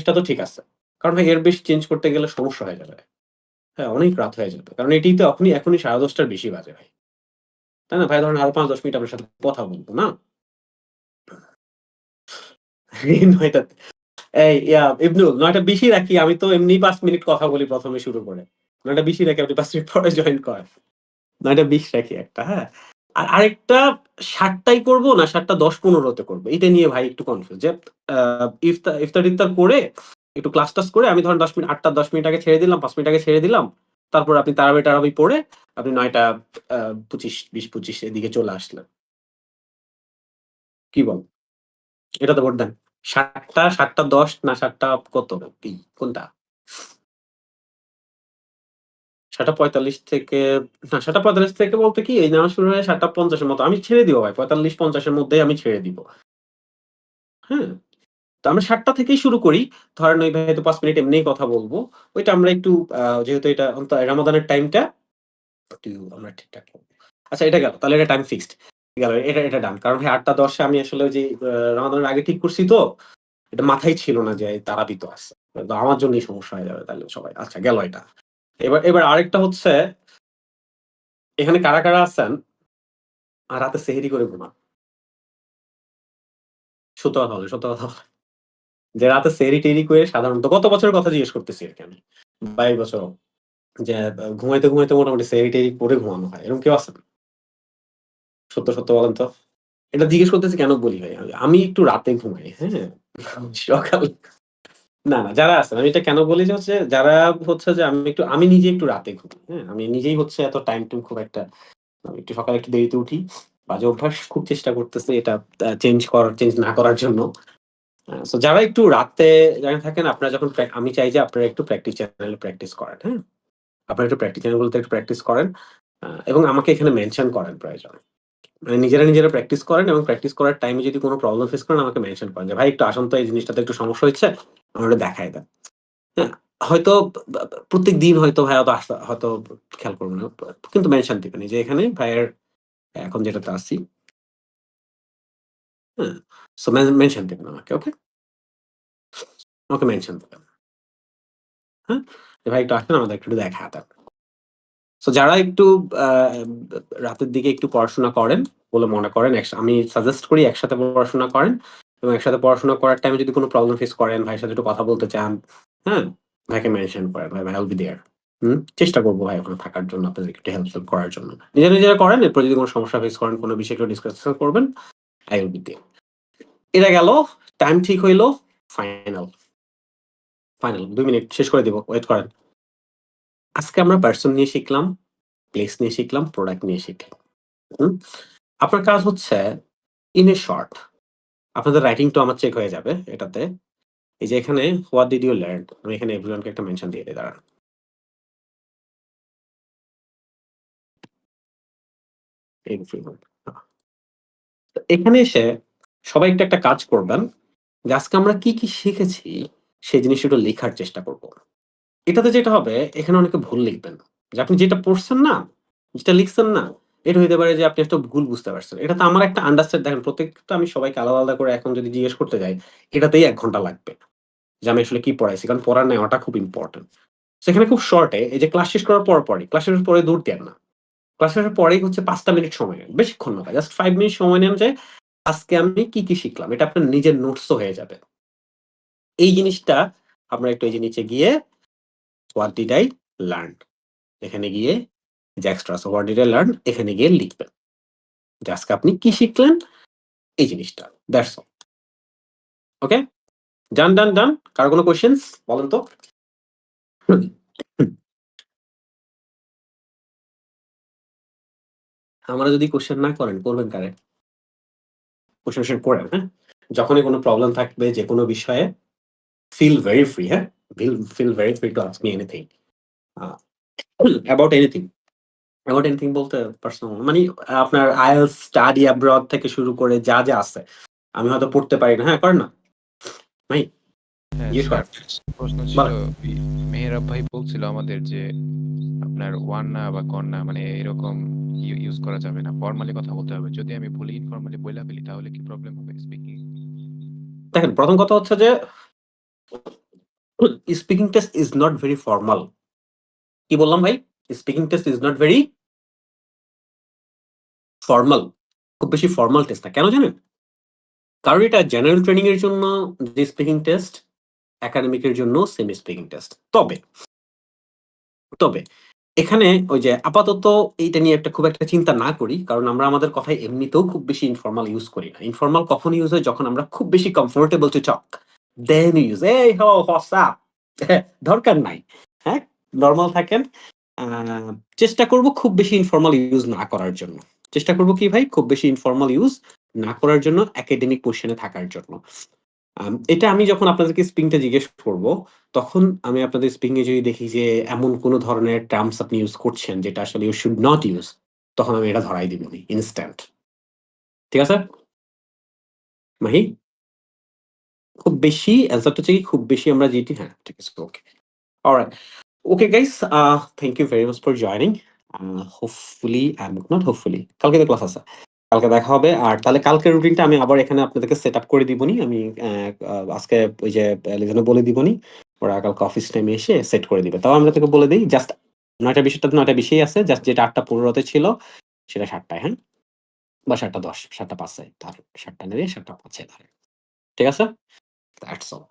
টা তো ঠিক আছে। কারণ ভাই এর বেশি চেঞ্জ করতে গেলে সমস্যা হয়ে যাবে। হ্যাঁ, অনেক রাত হয়ে যাবে। কারণ এটিই তো এখনই ১০:৩০ টার বেশি বাজে ভাই। তাই না? ভাই ধরেন আরো ৫-১০ মিনিট আপনার সাথে কথা বলব, না? এই ৯টা এই ইবনুল ৯টা ২০ ই রাখি। আমি তো এমনিই ৫ মিনিট কথা বলি ১ম এ শুরু করে। ৯টা ২০ ই রাখি, আপনি ৫ মিনিট পরে জয়েন করেন। ৯টা ২০ রাখি একটা, হ্যাঁ? আর আরেকটা ৭ টায় করব না ৭টা ১০-১৫ তে করব। এটা নিয়ে ভাই একটু কনফিউজ যে আ ইফতার-টিফতার করে একটু ক্লাস-টাস করে আমি ধরেন ১০ মিনিট ৮টা ১০ মিনিট আগে ছেড়ে দিলাম, ৫ মিনিট আগে ছেড়ে দিলাম। তারপর আপনি তারাবি-টারাবি পড়ে আপনি ৯টা ২৫, ২০-২৫ এদিকে চলে আসলেন। কি বলেন? এটাতে ভোট দেন। ৭টা ৭টা ১০ না ৭টা কত? কি কোনটা? ৭টা ৪৫ থেকে না ৭টা ৪৫ থেকে বলতে কি এই নেওয়া শুরু হয় ৭টা ৫০ এর মতো। আমি ছেড়ে দিব ভাই। ৪৫-৫০ এর মধ্যেই আমি ছেড়ে দিব। হ্যাঁ? তো আমরা ৭টা থেকেই শুরু করি। ধরেন ওই ভাই তো ৫ মিনিট এমনিই কথা বলব। ওইটা আমরা একটু যেহেতু এটা রামাদানের টাইমটা একটু আমরা ঠিকঠাক করব। আচ্ছা এটা গেল। তাহলে এটা টাইম ফিক্সড। গেল। এটা ডান। কারণ ভাই ৮টা ১০ এ আমি আসলে ওই যে রামাদানের আগে ঠিক করছি তো, এটা মাথায় ছিল না যে তারাবি তো আছে। তো আমার জন্যই সমস্যা হয়ে যাবে তাইলে সবাই। আচ্ছা গেল এটা। এবার আরেকটা হচ্ছে এখানে কারা আছেন রাতে সেহরি করে ঘুমান? সত্য কথা বলেন, সত্য কথা বলেন। যে রাতে সেহরি-টেহরি করে সাধারণত গত বছরের কথা জিজ্ঞেস করতেছি আরকি আমি। বা এই বছরও। যে ঘুমাইতে মোটামুটি সেহরি-টেহরি করে ঘুমানো হয়। এরকম কেউ আছেন? সত্য বলেন তো? এটা জিজ্ঞেস করতেছি কেন বলি ভাই? আমি একটু রাতে ঘুমাই, হ্যাঁ? সকাল না, যারা আছেন আমি এটা কেন বলি যে হচ্ছে যারা হচ্ছে যে আমি নিজে একটু রাতে ঘুমাই, হ্যাঁ? আমি নিজেই হচ্ছে এত টাইম-টুইম খুব একটা আমি একটু সকালে একটু দেরিতে উঠি। বাজে অভ্যাস খুব চেষ্টা করতেছি এটা চেঞ্জ না করার জন্য। সো যারা একটু রাতে জাগনা থাকেন আপনারা যখন আমি চাই যে আপনারা একটু প্র্যাকটিস চ্যানেলে প্র্যাকটিস করেন, হ্যাঁ? আপনারা একটু প্র্যাকটিস চ্যানেলগুলোতে একটু প্র্যাকটিস করেন। এবং আমাকে এখানে মেনশন করেন প্রয়োজনে। মানে নিজেরা প্র্যাকটিস করেন এবং প্র্যাকটিস করার টাইমে যদি কোন প্রবলেম ফেস করেন আমাকে মেনশন করেন যে, "ভাই একটু আসুন তো এই জিনিসটাতে একটু সমস্যা হচ্ছে, আমার একটু দেখায় দেন।" হ্যাঁ? হয়তো প্রত্যেকদিন হয়তো ভাই হয়তো খেয়াল করব না। কিন্তু মেনশন দিবেন এই যে এখানে ভাইয়ের এখন যেটাতে আছি, হ্যাঁ? সো মেনশন দিবেন আমাকে, ওকে? আমাকে মেনশন দিবেন। হ্যাঁ? যে ভাই একটু আসেন আমাদের একটু দেখায় দেন। সো যারা একটু আ রাতের দিকে একটু পড়াশোনা করেন বলে মনে করেন, আমি সাজেস্ট করি একসাথে পড়াশোনা করেন এবং একসাথে পড়াশোনা করার টাইমে যদি কোন প্রবলেম ফেস করেন, ভাইয়ের সাথে একটু কথা বলতে চান, হ্যাঁ? ভাইকে মেনশন করেন। ভাই I'll be there. চেষ্টা করব ভাই ওখানে থাকার জন্য, আপনাদেরকে একটু হেল্প করার জন্য। নিজেরা করেন, এরপর যদি কোন সমস্যা ফেস করেন, কোন বিষয়ে একটু ডিসকাশন করবেন, I will be there. এটা গেল, টাইম ঠিক হইল, ফাইনাল, ফাইনাল ২ মিনিট শেষ করে দিব। ওয়েট করেন। আজকে আমরা পারসন নিয়ে শিখলাম, প্লেস নিয়ে শিখলাম, প্রোডাক্ট নিয়ে শিখলাম। হুম? আপনার কাজ হচ্ছে ইন এ শর্ট আপনাদের রাইটিংটাও আমার চেক হয়ে যাবে এটাতে। এই যে এখানে হোয়াট ডিড ইউ লার্ন? আমি এখানে এভরিওয়ান কে একটা মেনশন দিয়ে দেই দাঁড়ান। এভরিওয়ান। তো এখানে এসে সবাই একটা কাজ করবেন যে আজকে আমরা কি শিখেছি সেই জিনিসটা একটু লেখার চেষ্টা করব। এটাতে যেটা হবে এখানে অনেকে ভুল লিখবেন। যে আপনি যেটা পড়ছেন না, যেটা লিখছেন না, এটা হইতে পারে যে আপনি একটা ভুল বুঝতে পারছেন। এটাতে আমার একটা আন্ডারস্ট্যান্ড দেখেন প্রত্যেকটা আমি সবাইকে আলাদা করে এখন যদি জিজ্ঞেস করতে যাই, এটাতেই ১ ঘন্টা লাগবে। যে আমি আসলে কি পড়াইছি। কারণ পড়া নেওয়াটা খুব ইম্পোর্টেন্ট। সেখানে খুব শর্টে এই যে ক্লাস শেষ করার পরই, ক্লাস শেষের পরে দৌড় দেন না। ক্লাস শেষের পরেই হচ্ছে ৫ টা মিনিট সময় নেন। বেশিক্ষণ না। জাস্ট ৫ মিনিট সময় নেন যে আজকে আমি কি শিখলাম। এটা আপনার নিজের নোটসও হয়ে যাবে। এই জিনিসটা আমরা একটু এই যে নিচে গিয়ে হোয়াট ডিড আই লার্ন এখানে গিয়ে যে extra so what did I learn এখানে গিয়ে লিখবেন। যে আজকে আপনি কি শিখলেন এই জিনিসটা। That's all. ওকে? ডান। কারো কোনো কোয়েশ্চেনস বলেন তো? আমারে যদি কোয়েশ্চেন না করেন করবেন কারে? কোয়েশ্চেন করেন, হ্যাঁ? যখনই কোনো প্রবলেম থাকবে যেকোনো বিষয়ে feel very free, হ্যাঁ? feel very free to ask me anything. A about anything. About anything বলতে পার্সোনাল মানে আপনার IELTS, স্টাডি অ্যাব্রড থেকে শুরু করে যা আছে। আমি হয়তো পড়তে পারি না। হ্যাঁ, করেন না? ভাই হ্যাঁ জিজ্ঞেস স্যার, করেন। প্রশ্ন ছিল বলেন। মেহেরাব ভাই বলছিল আমাদের যে আপনার ওয়ান না বা কন না মানে এরকম ইউজ করা যাবে না, ফর্মালি কথা বলতে হবে। যদি আমি বলি ইনফর্মালি বইলা ফেলি তাহলে কি প্রবলেম হবে স্পিকিং? দেখেন ১ম কথা হচ্ছে যে speaking test is not very formal. কি বললাম ভাই? Speaking test is not very formal. খুব বেশি ফর্মাল টেস্ট না। কেন জানেন? কারণ এটা জেনারেল ট্রেনিং এর জন্য যে স্পিকিং টেস্ট, একাডেমিক এর জন্য সেম স্পিকিং টেস্ট। তবে এখানে ওই যে আপাতত এইটা নিয়ে খুব একটা চিন্তা না করি। কারণ আমরা আমাদের কথায় এমনিতেও খুব বেশি ইনফর্মাল ইউজ করি না। ইনফর্মাল কখন ইউজ হয়? যখন আমরা খুব বেশি comfortable to talk. Then use এই হো হোয়াটস আপ দরকার নাই। হ্যাঁ? নরমাল থাকেন। আ চেষ্টা করব খুব বেশি ইনফর্মাল ইউজ না করার জন্য। চেষ্টা করব কি ভাই? খুব বেশি ইনফর্মাল ইউজ না করার জন্য একাডেমিক পজিশনে থাকার জন্য। এটা আমি যখন আপনাদেরকে স্পিংটা জিজ্ঞেস করব, তখন আমি আপনাদের স্পিং এ যদি দেখি যে এমন কোন ধরনের টার্মস আপনি ইউজ করছেন যেটা আসলে ইউ শুড নট ইউজ, তখন আমি এটা ধরাই দিবনি ইনস্ট্যান্ট। ঠিক আছে? মাহি? খুব বেশি অ্যান্সারটা হচ্ছে কি খুব বেশি আমরা যেটি হ্যাঁ, ঠিক আছে okay. Alright. Okay guys thank you very much for joining. Hopefully not hopefully কালকে তো ক্লাস আছে। কালকে দেখা হবে। আর তাহলে কালকের রুটিনটা আমি আবার এখানে আপনাদেরকে সেট আপ করে দিবনি। আমি আজকে ওই যে লিজনে বলে দিবনি। ওরা কালকে অফিস টাইমে এসে সেট করে দিবে। তাও আমরা তোকে বলে দেই জাস্ট ৯টা ২০ টা তো ৯টা ২০ আছে। জাস্ট যেটা ৮টা ১৫ তে ছিল সেটা ৭ টায়, হ্যাঁ? বা ৭টা ১০, ৭টা ৫ এ ধরেন। ৭টা নেড়ে ৭টা ৫ এ ধরেন। ঠিক আছে? That's all.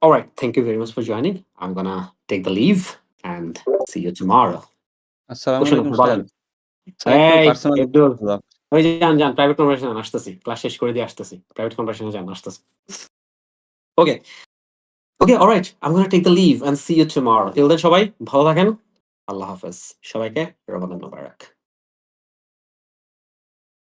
Alright, thank you very much for joining. I'm gonna take the leave and see you tomorrow. আসসালামু কোশ্চেন আলাইকুম আছে স্যার। বলেন। স্যার একটু এই পার্সোনাল আব্দুল ওই যে যান প্রাইভেট কনভারসেশন আসতেছি। ক্লাস শেষ করে দিয়ে আসতেছি। প্রাইভেট কনভারসেশনে যান আসতেছি। ওকে, alright. I'm gonna take the leave and see you tomorrow. Till then সবাই ভালো থাকেন। আল্লাহ হাফেজ। সবাইকে রমাদান মোবারক।